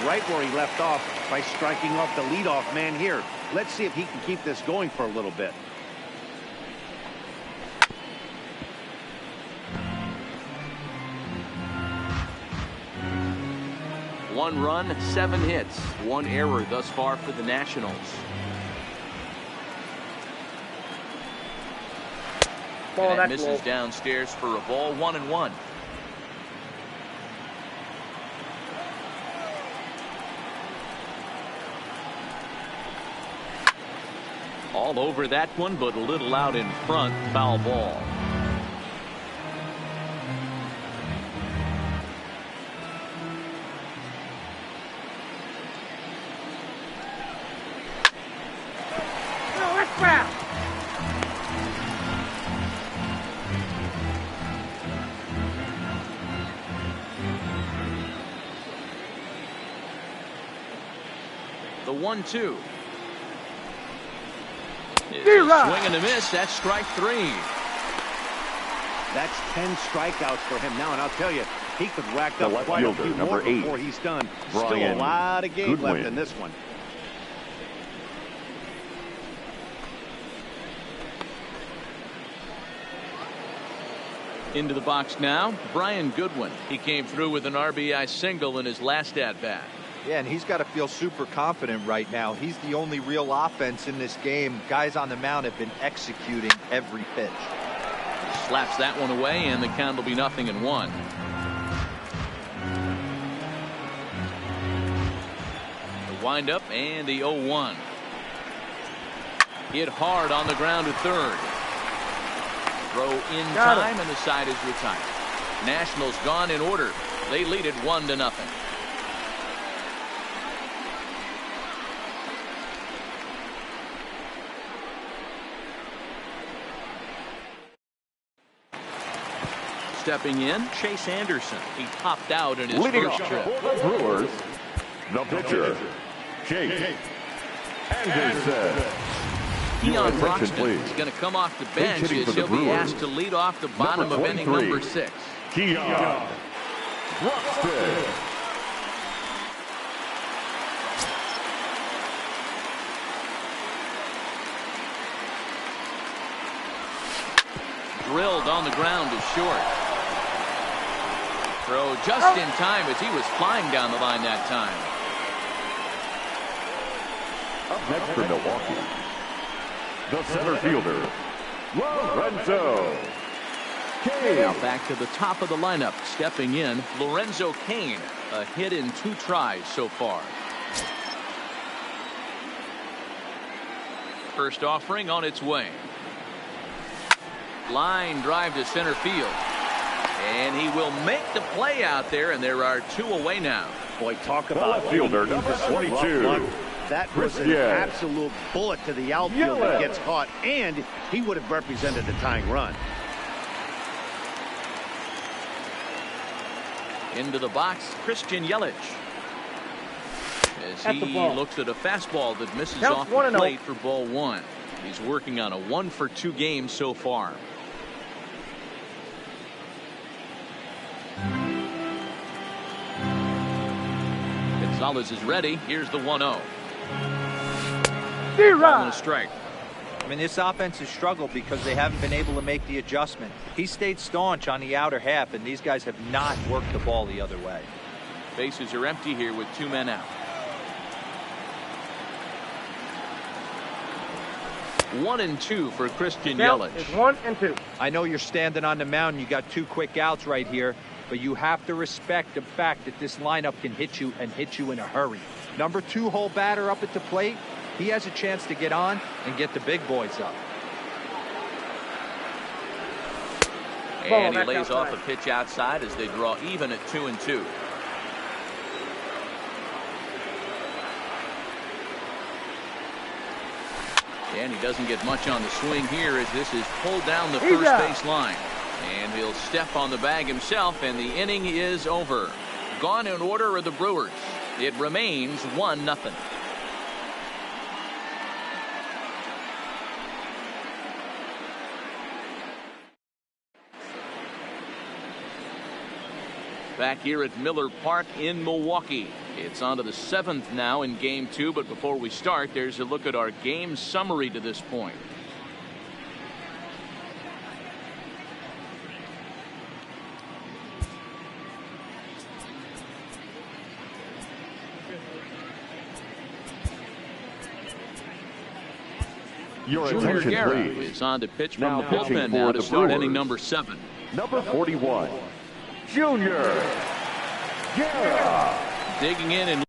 right where he left off by striking off the leadoff man here. Let's see if he can keep this going for a little bit. One run, 7 hits, 1 error thus far for the Nationals. And that misses downstairs for a ball, 1-1. All over that one, but a little out in front. Foul ball. The 1-2. Swing and a miss. That's strike 3. That's 10 strikeouts for him now, and I'll tell you, he could rack up quite a few more before he's done. Still a lot of game left in this one. Into the box now, Brian Goodwin. He came through with an RBI single in his last at-bat. Yeah, and he's got to feel super confident right now. He's the only real offense in this game. Guys on the mound have been executing every pitch. Slaps that one away, and the count will be 0-1. The windup and the 0-1. Hit hard on the ground to third. Throw in time, and the side is retired. Nationals gone in order. They lead it 1-0. Stepping in, Chase Anderson. He popped out in his first trip. The Brewers, the pitcher, Chase Anderson. Keon attention, Broxton please. is going to come off the Pinch bench hitting as for the he'll be Brewers. asked to lead off the bottom of inning number 6. Keon Broxton. Drilled on the ground is short. Throw just in time as he was flying down the line that time. Up next for Milwaukee, the center fielder, Lorenzo Now Cain. back to the top of the lineup, stepping in, Lorenzo Cain. A hit in 2 tries so far. First offering on its way. Line drive to center field. And he will make the play out there, and there are 2 away now. Boy, talk The about left fielder, being number just a rough 22. luck. That was an Yes. absolute bullet to the outfield that gets caught, and he would have represented the tying run. Into the box, Christian Yelich. As At the he ball. looks at a fastball that misses Counts off the 1-0. plate for ball 1. He's working on a 1-for-2 game so far. Gonzalez is ready. Here's the 1-0. Ball and a strike. I mean, this offense has struggled because they haven't been able to make the adjustment. He stayed staunch on the outer half, and these guys have not worked the ball the other way. Bases are empty here with 2 men out. 1-2 for Christian Count Yelich. is 1-2. I know you're standing on the mound. You got 2 quick outs right here, but you have to respect the fact that this lineup can hit you and hit you in a hurry. Number 2 hole batter up at the plate. He has a chance to get on and get the big boys up. And he back lays off outside. a pitch outside as they draw even at 2-2. And he doesn't get much on the swing here as this is pulled down the first base line. And he'll step on the bag himself, and the inning is over. Gone in order are the Brewers. It remains 1-0. Back here at Miller Park in Milwaukee. It's on to the 7th now in game 2, but before we start, there's a look at our game summary to this point. Your Junior attention, Guerra please. is on to pitch from Now the pitching bullpen for now to the start inning Brewers. number 7. Number 41, Junior Guerra. Digging in and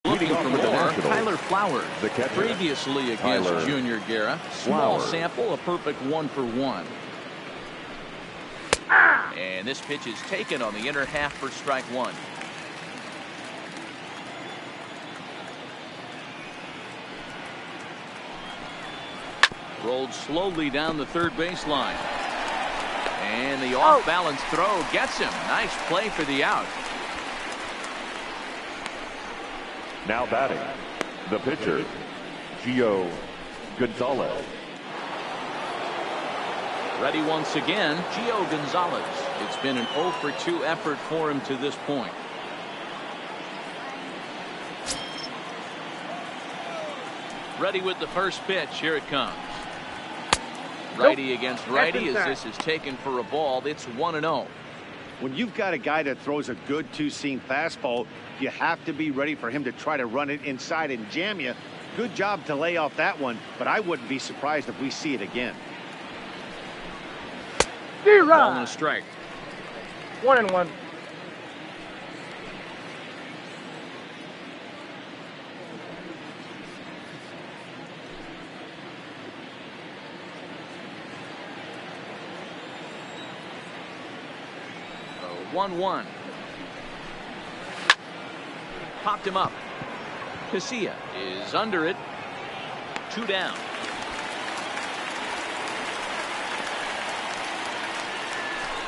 looking Leading from off the for the door, Nationals, Tyler Flowers. the catcher. Previously against Tyler Junior Guerra. Small Flowers. sample, a perfect 1-for-1. And this pitch is taken on the inner half for strike 1. Rolled slowly down the third baseline. And the off-balance throw gets him. Nice play for the out. Now batting, the pitcher, Gio Gonzalez. Ready once again, Gio Gonzalez. It's been an 0 for 2 effort for him to this point. Ready with the first pitch. Here it comes. Righty against righty as this is taken for a ball. It's 1-0. When you've got a guy that throws a good two-seam fastball, you have to be ready for him to try to run it inside and jam you. Good job to lay off that one, but I wouldn't be surprised if we see it again. Ball and a strike. 1-1. So 1-1. Popped him up. Casilla is under it. 2 down.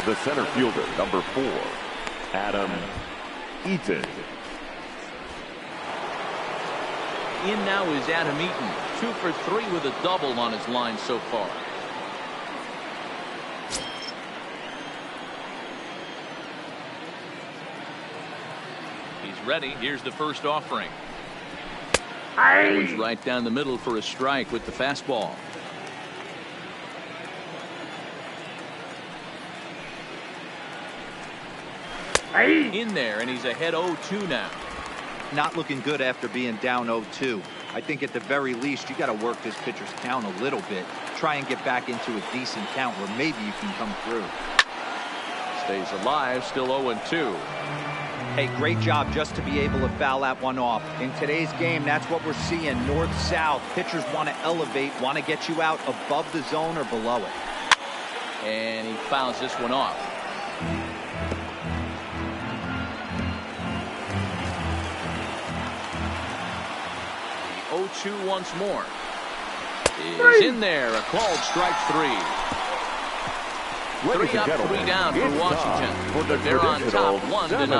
The center fielder, number 4, Adam Eaton. In now is Adam Eaton. 2 for 3 with a double on his line so far. He's ready. Here's the first offering. Goes right down the middle for a strike with the fastball. In there, and he's ahead 0-2 now. Not looking good after being down 0-2. I think at the very least you got to work this pitcher's count a little bit. Try and get back into a decent count where maybe you can come through. Stays alive, still 0-2. Hey, great job just to be able to foul that one off. In today's game, that's what we're seeing. North-south. Pitchers want to elevate, want to get you out above the zone or below it. And he fouls this one off. The 0-2 once more. Is in there. A called strike 3. 3 up, 3 down for Washington. For the They're on top 1-0. Stretch.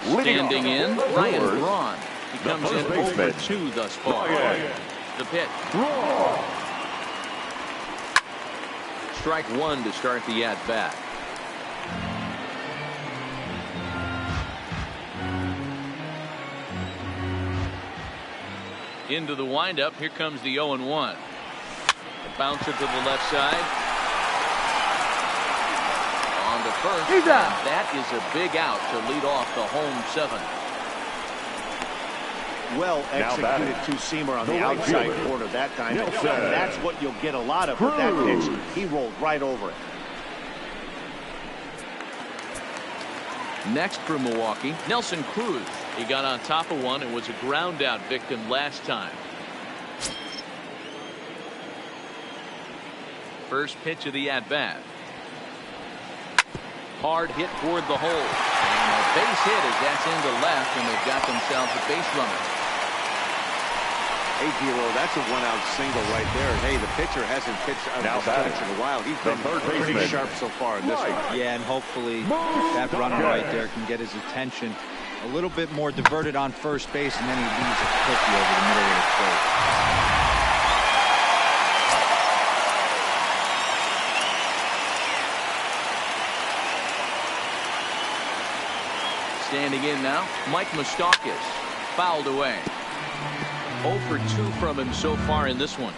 Standing in, Ryan Braun. He comes in first baseman. 0-2 thus far. The pitch. Strike 1 to start the at-bat. Into the windup. Here comes the 0-1. A bouncer to the left side. On to first. And that is a big out to lead off the home 7th. Well executed two-seamer on the outside corner that time. And that's what you'll get a lot of with that pitch. He rolled right over it. Next for Milwaukee, Nelson Cruz. He got on top of one and was a ground out victim last time. First pitch of the at-bat. Hard hit toward the hole. And a base hit as that's into left, and they've got themselves a base runner. Hey, D'Lo, that's a one-out single right there. And hey, the pitcher hasn't pitched out of this pitch in a while. He's been pretty sharp so far in this one. Yeah, and hopefully that runner right there can get his attention a little bit more diverted on first base, and then he leaves a cookie over the middle of the plate. Standing in now, Mike Moustakas. Fouled away. 0 for 2 from him so far in this one.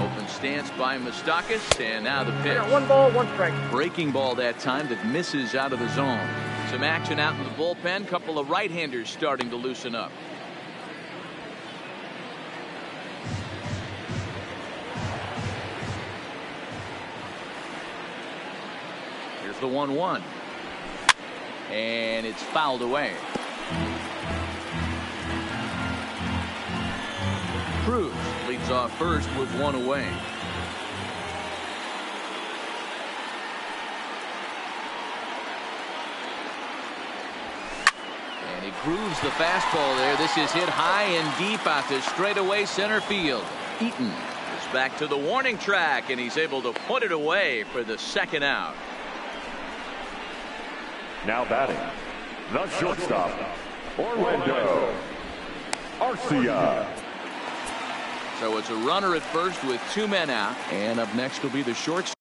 Open stance by Moustakas, and now the pitch. 1 ball, 1 strike. Breaking ball that time that misses out of the zone. Some action out in the bullpen. Couple of right-handers starting to loosen up. Here's the 1-1. And it's fouled away. Cruz leads off first with 1 away. And he grooves the fastball there. This is hit high and deep out to straightaway center field. Eaton is back to the warning track, and he's able to put it away for the second out. Now batting, the shortstop, Orlando Arcia. So it's a runner at first with 2 men out, and up next will be the shortstop.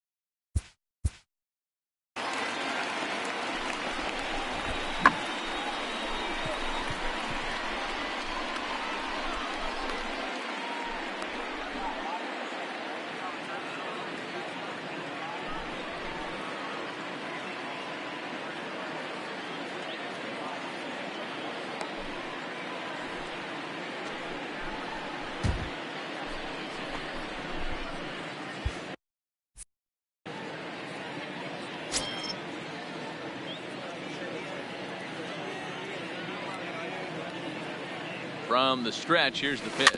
From the stretch, here's the pitch.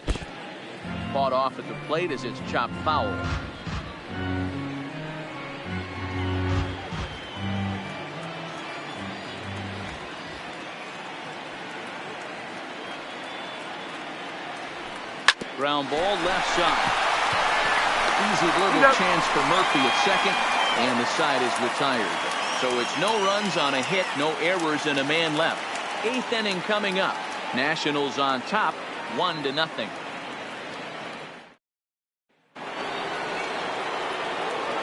Fought off at the plate as it's chopped foul. Ground ball left side. Easy little chance for Murphy at second, and the side is retired. So it's no runs on a hit, no errors, and a man left. 8th inning coming up. Nationals on top, 1-0.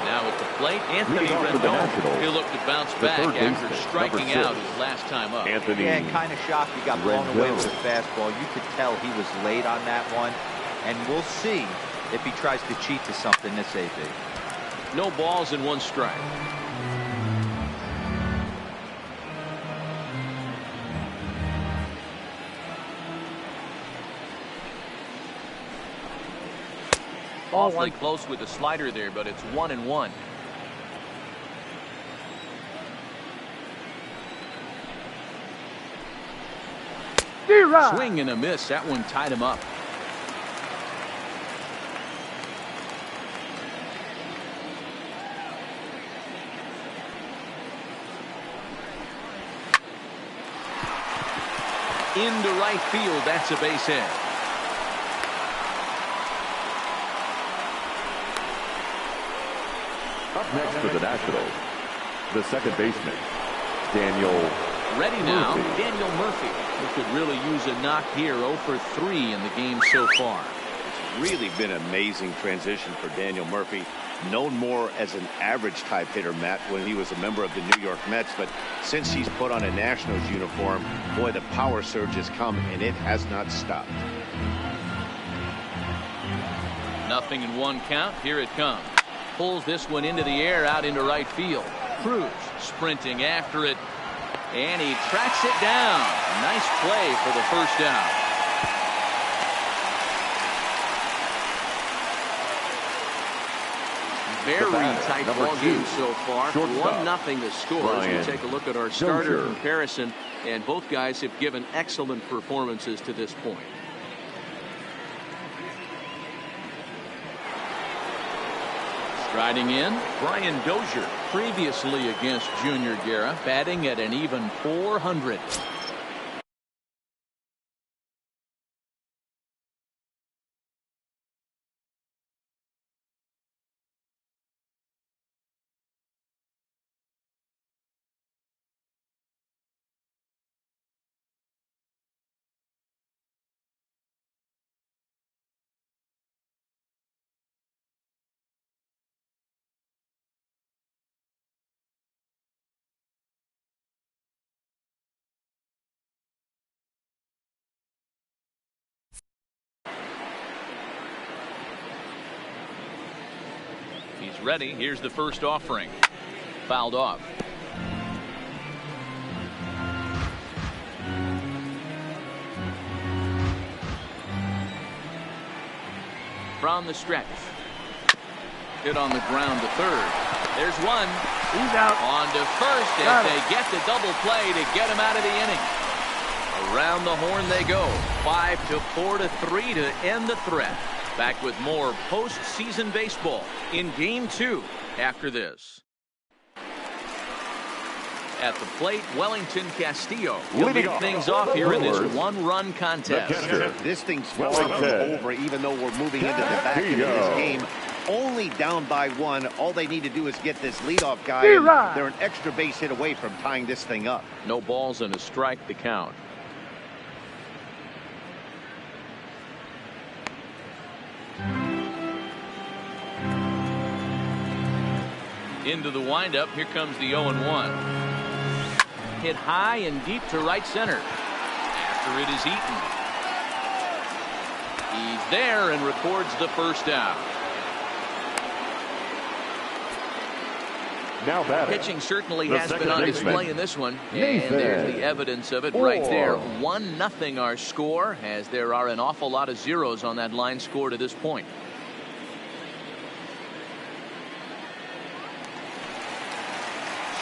Now at the plate, Anthony Rendon. He'll look to bounce back after striking out his last time up. Yeah, kind of shocked he got blown away with a fastball. You could tell he was late on that one, and we'll see if he tries to cheat to something this AB. No balls and 1 strike. Awfully close with the slider there, but it's 1-1. Swing and a miss. That one tied him up. Into right field. That's a base hit. Up next for the Nationals, the second baseman, Daniel Ready now, Murphy. Daniel Murphy. He could really use a knock here. 0 for 3 in the game so far. It's really been an amazing transition for Daniel Murphy. Known more as an average type hitter, Matt, when he was a member of the New York Mets. But since he's put on a Nationals uniform, boy, the power surge has come, and it has not stopped. 0-1 count. Here it comes. Pulls this one into the air out into right field. Cruz sprinting after it, and he tracks it down. Nice play for the first out. Very tight ball game so far. 1-0 the score as we take a look at our starter comparison, and both guys have given excellent performances to this point. Striding in, Brian Dozier, previously against Junior Guerra, batting at an even .400. He's ready. Here's the first offering. Fouled off. From the stretch. Hit on the ground to third. There's one. He's out. On to first as they get the double play to get him out of the inning. Around the horn they go. 5-4 to 3 to end the threat. Back with more postseason baseball in Game 2 after this. At the plate, Wellington Castillo will lead things off here in this one-run contest. This thing's falling over even though we're moving into the back end of this game. Only down by one. All they need to do is get this leadoff guy. And they're an extra base hit away from tying this thing up. No balls and a strike to count. Into the windup. Here comes the 0-1. Hit high and deep to right center. After it is Eaton. He's there and records the first out. Now batting. Pitching certainly The has second been on baseman, display in this one. Nathan. And there's the evidence of it right there. 1-0 our score, as there are an awful lot of zeros on that line score to this point.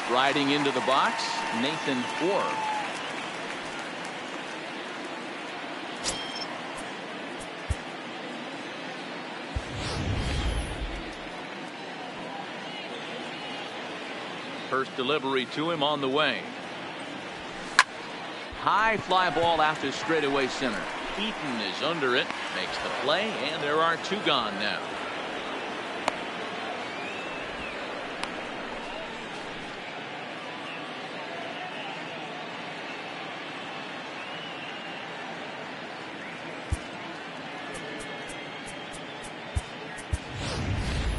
Striding into the box, Nathan Orr. First delivery to him on the way. High fly ball out to straightaway center. Eaton is under it, makes the play, and there are two gone now.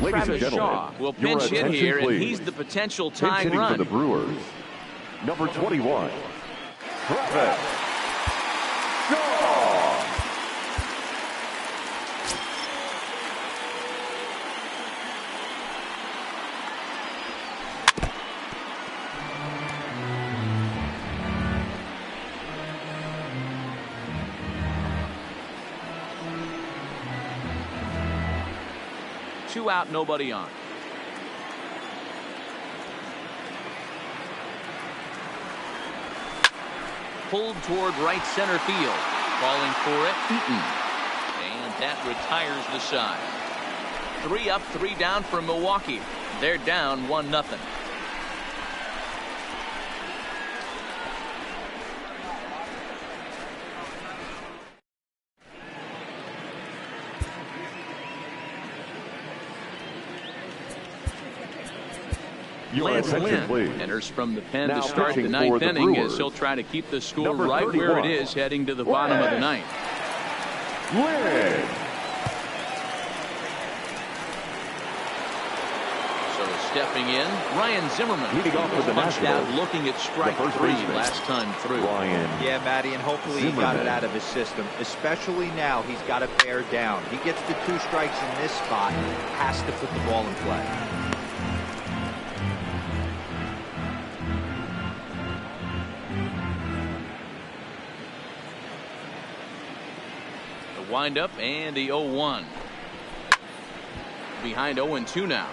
Ladies and gentlemen, Shaw will your pinch hit attention, here, and please. he's the potential Pinch tying hitting run. for the Brewers, number 21, Travis Shaw. Two out, nobody on. Pulled toward right center field. Calling for it, Eaton. And that retires the side. 3 up, 3 down for Milwaukee. They're down 1-0. Your Lance attention, Lynn please. enters from the pen Now to start the pitching ninth for the inning as Brewers, he'll try to keep the score number right where it 31, is heading to the bottom of the ninth. Lynn. So stepping in, Ryan Zimmerman. Leading off with the punched Nationals, out looking at strike the first 3 baseman, last time through. Ryan Yeah, Matty, and hopefully he got it Zimmerman. out of his system. Especially now, he's got to bear down. He gets the 2 strikes in this spot, has to put the ball in play. The windup and the 0-1. Behind 0-2 now.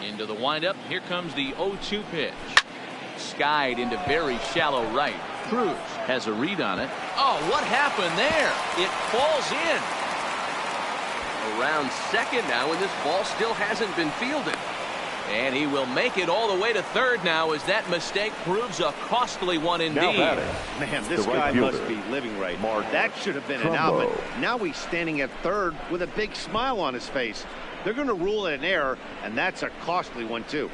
Into the windup. Here comes the 0-2 pitch. Skied into very shallow right. Cruz has a read on it. Oh, what happened there? It falls in. Around second now, and this ball still hasn't been fielded. And he will make it all the way to third now as that mistake proves a costly one indeed. Now batting, Man, this the right guy must fielder, be living right. Mark That should have been an out, Trumbo. but now he's standing at third with a big smile on his face. They're going to rule it an error, and that's a costly one, too.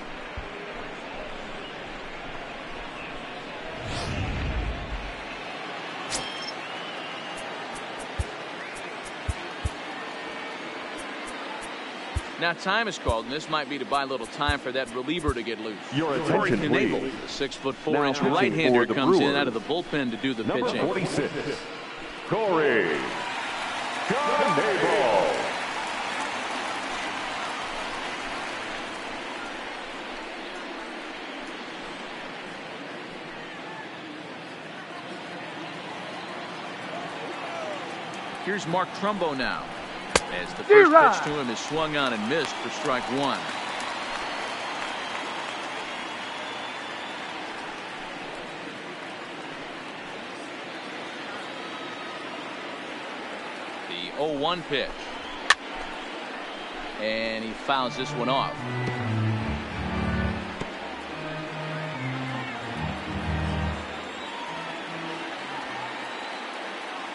Now time is called, and this might be to buy a little time for that reliever to get loose. Your attention, Knable, please. the 6'4" Now right-hander, pitching for the comes in Brewers, out of the bullpen to do the number pitching. 46, Corey Knable. Here's Mark Trumbo now, as the first pitch to him is swung on and missed for strike one. The 0-1 pitch. And he fouls this one off.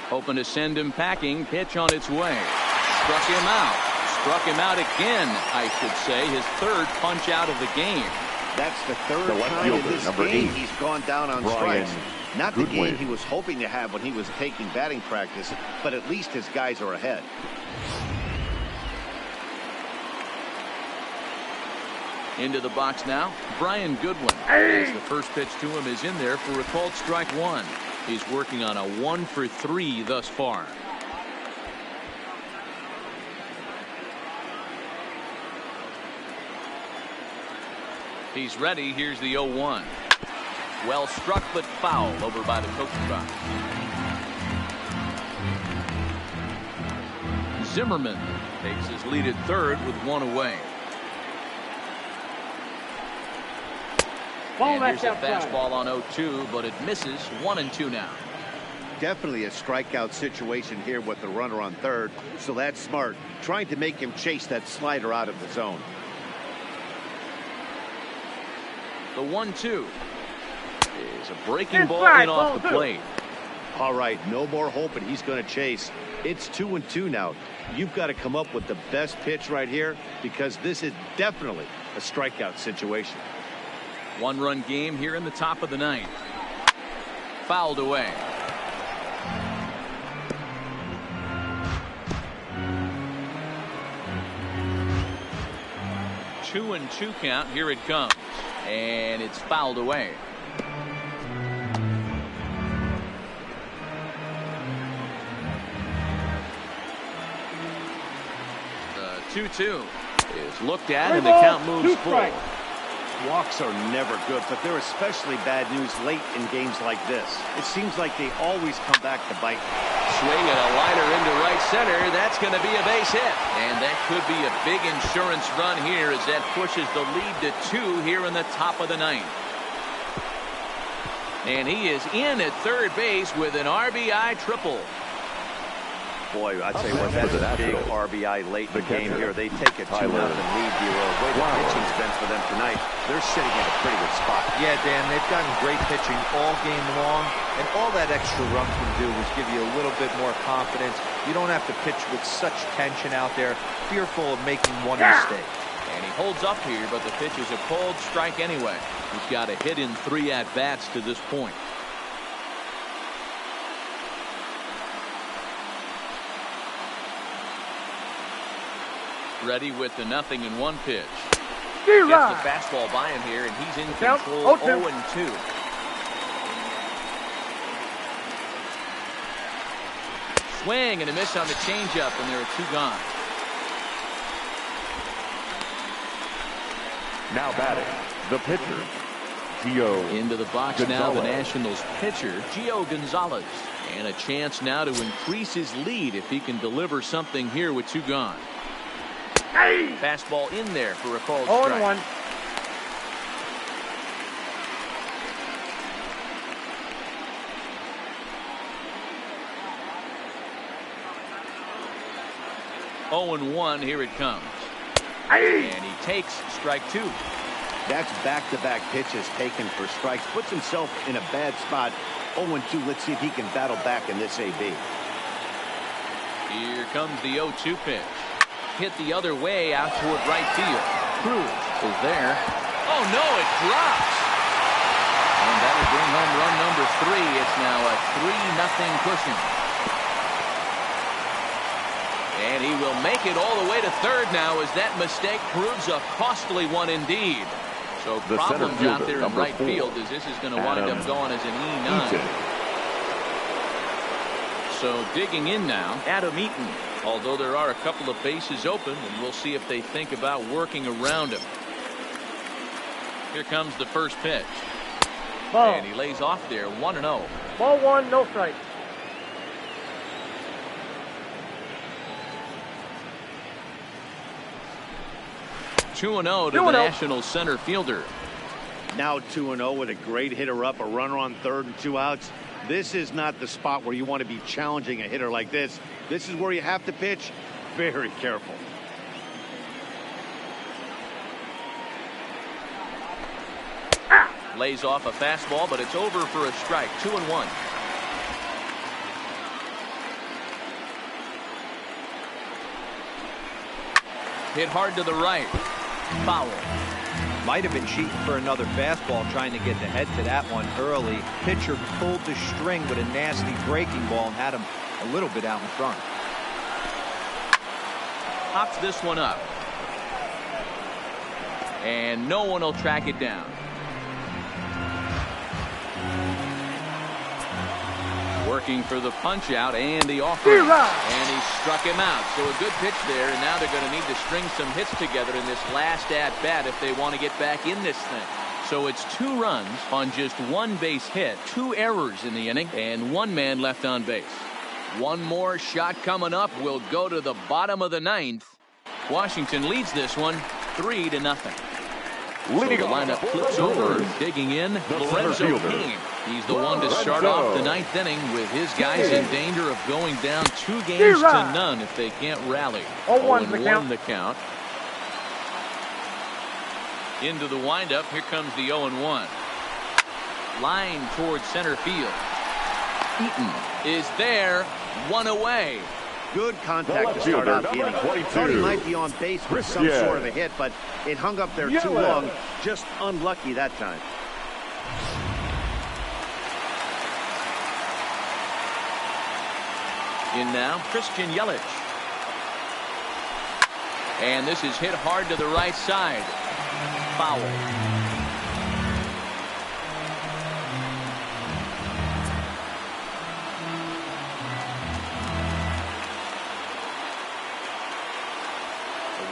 Hoping to send him packing. Pitch on its way. Struck him out. Struck him out again, I should say. His third punch out of the game. That's the third The left time in fielder, this number game 8, he's gone down on Brian strikes. Not the Goodwin. game he was hoping to have when he was taking batting practice, but at least his guys are ahead. Into the box now, Brian Goodwin. As the first pitch to him is in there for a called strike one. He's working on a 1-for-3 thus far. He's ready. Here's the 0-1. Well struck but foul over by the coaching box. Zimmerman takes his lead at third with one away. And here's a fastball on 0-2, but it misses. 1-2 now. Definitely a strikeout situation here with the runner on third, so that's smart. Trying to make him chase that slider out of the zone. The 1-2 is a breaking ball in off the plate. All right, no more hoping he's going to chase. It's 2-2 now. You've got to come up with the best pitch right here, because this is definitely a strikeout situation. One-run game here in the top of the ninth. Fouled away. Two and two count. Here it comes. And it's fouled away. The 2-2 is looked at, and the count moves forward. Walks are never good, but they're especially bad news late in games like this. It seems like they always come back to bite. Swing and a liner into right center. That's going to be a base hit. And that could be a big insurance run here, as that pushes the lead to 2 here in the top of the ninth. And he is in at third base with an RBI triple. Boy, I'd say what, that's a big RBI late in the game here. They take a 2-0 lead here. Way the pitching's been for them tonight. They're sitting in a pretty good spot. Yeah, Dan, they've gotten great pitching all game long, and all that extra run can do is give you a little bit more confidence. You don't have to pitch with such tension out there, fearful of making one mistake. And he holds up here, but the pitch is a cold strike anyway. He's got a hit in 3 at-bats to this point. Ready with the 0-1 pitch. Gets the fastball by him here, and he's in control. 0-2. Swing and a miss on the changeup, and there are 2 gone. Now batting, the pitcher, Gio Into the box Gonzalez. now, the Nationals pitcher, Gio Gonzalez. And a chance now to increase his lead if he can deliver something here with 2 gone. Fastball in there for a called strike. 0-1. Oh-1, here it comes. And he takes strike 2. That's back-to-back pitches taken for strikes. Puts himself in a bad spot. 0-2. Let's see if he can battle back in this AB. Here comes the 0-2 pitch. Hit the other way out toward right field. Cruz is there. Oh no, it drops. And that'll bring home run number 3. It's now a 3-0 cushion. And he will make it all the way to third now, as that mistake proves a costly one indeed. So The problems center out there in fielder, right number 4, field, as this is going to wind Adam up going as an E9. Eaton. So digging in now, Adam Eaton. Although there are a couple of bases open, and we'll see if they think about working around him. Here comes the first pitch. Ball. And he lays off there, 1-0. Ball one, no strike. Two and 0 to the 2-0. National center fielder. Now 2-0 with a great hitter up, a runner on third and 2 outs. This is not the spot where you want to be challenging a hitter like this. This is where you have to pitch very careful. Lays off a fastball, but it's over for a strike. 2-1. Hit hard to the right. Foul. Might have been cheating for another fastball, trying to get the head to that one early. Pitcher pulled the string with a nasty breaking ball and had him a little bit out in front. Pops this one up. And no one will track it down. Working for the punch out and the offering. And he struck him out. So a good pitch there, and now they're going to need to string some hits together in this last at bat if they want to get back in this thing. So it's 2 runs on just 1 base hit, 2 errors in the inning, and 1 man left on base. One more shot coming up will go to the bottom of the 9th. Washington leads this one 3-0. So the lineup flips over, digging in, Lorenzo Cain. He's the one to start off the 9th inning with his guys in danger of going down 2 games to none if they can't rally. 0-1 the count. Into the windup, here comes the 0-1. Line towards center field. Eaton is there, 1 away. Good contact to start out the inning. Thought he might be on base with some sort of a hit, but it hung up there too long. Just unlucky that time. In now, Christian Yelich. And this is hit hard to the right side. Foul.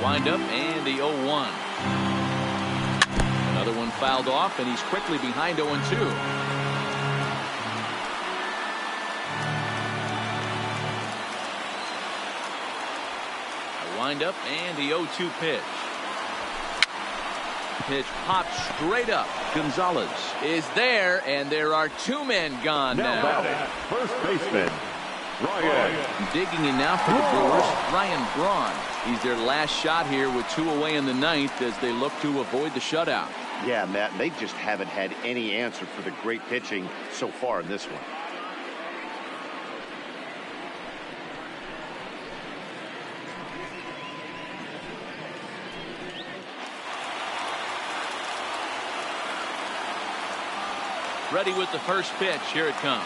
Wind up and the 0-1. Another one fouled off, and he's quickly behind 0-2. Wind up and the 0-2 pitch. Pitch popped straight up. Gonzalez is there, and there are 2 men gone now. First baseman Ryan. Digging in now for the Brewers, Ryan Braun. He's their last shot here with 2 away in the 9th as they look to avoid the shutout. Yeah, Matt, they just haven't had any answer for the great pitching so far in this one. Ready with the first pitch. Here it comes.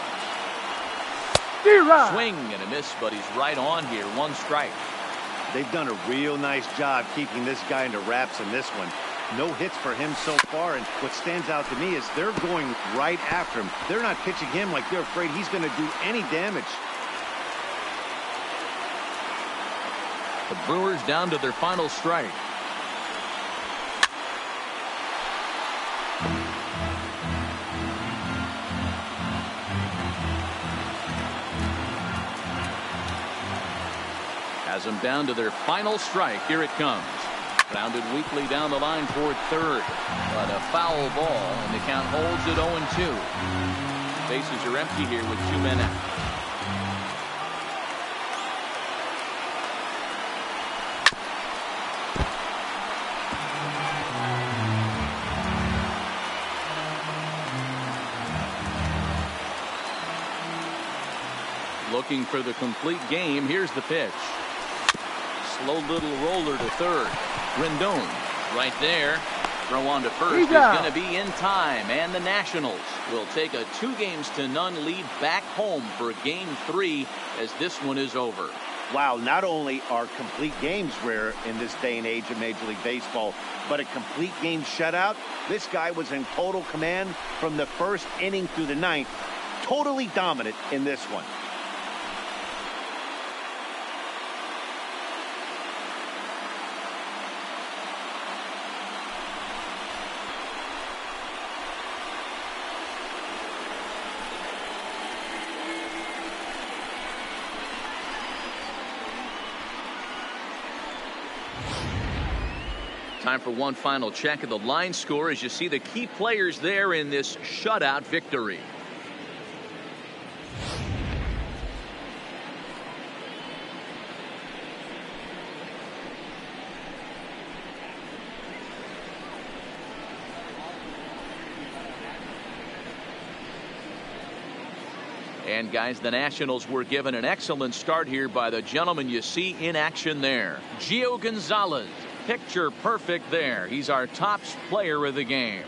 Swing and a miss, but he's right on here. 1 strike. They've done a real nice job keeping this guy into wraps in this one. No hits for him so far, and what stands out to me is they're going right after him. They're not pitching him like they're afraid he's going to do any damage. The Brewers down to their final strike. Has them down to their final strike. Here it comes. Grounded weakly down the line toward third. But a foul ball, and the count holds at 0-2. Bases are empty here with 2 men out. Looking for the complete game. Here's the pitch. Slow little roller to third. Rendon right there. Throw on to first is going to be in time, and the Nationals will take a 2-0 lead back home for Game 3 as this one is over. Wow, not only are complete games rare in this day and age of Major League Baseball, but a complete game shutout. This guy was in total command from the first inning through the ninth. Totally dominant in this one. Time for one final check of the line score as you see the key players there in this shutout victory. And guys, the Nationals were given an excellent start here by the gentleman you see in action there, Gio Gonzalez. Picture perfect there. He's our top player of the game.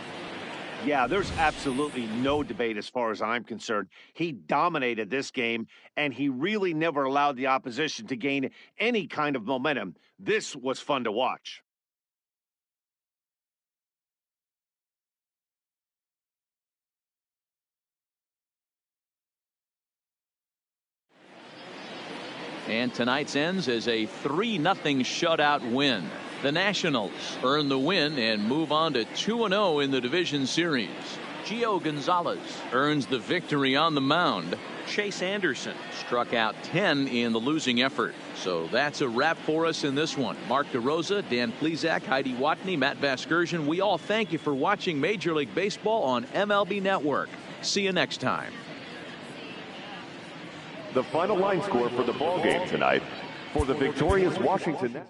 Yeah, there's absolutely no debate as far as I'm concerned. He dominated this game, and he really never allowed the opposition to gain any kind of momentum. This was fun to watch. And tonight's ends as a 3-0 shutout win. The Nationals earn the win and move on to 2-0 in the division series. Gio Gonzalez earns the victory on the mound. Chase Anderson struck out 10 in the losing effort. So that's a wrap for us in this one. Mark DeRosa, Dan Plesac, Heidi Watney, Matt Vasgersian. We all thank you for watching Major League Baseball on MLB Network. See you next time. The final line score for the ballgame tonight for the victorious Washington.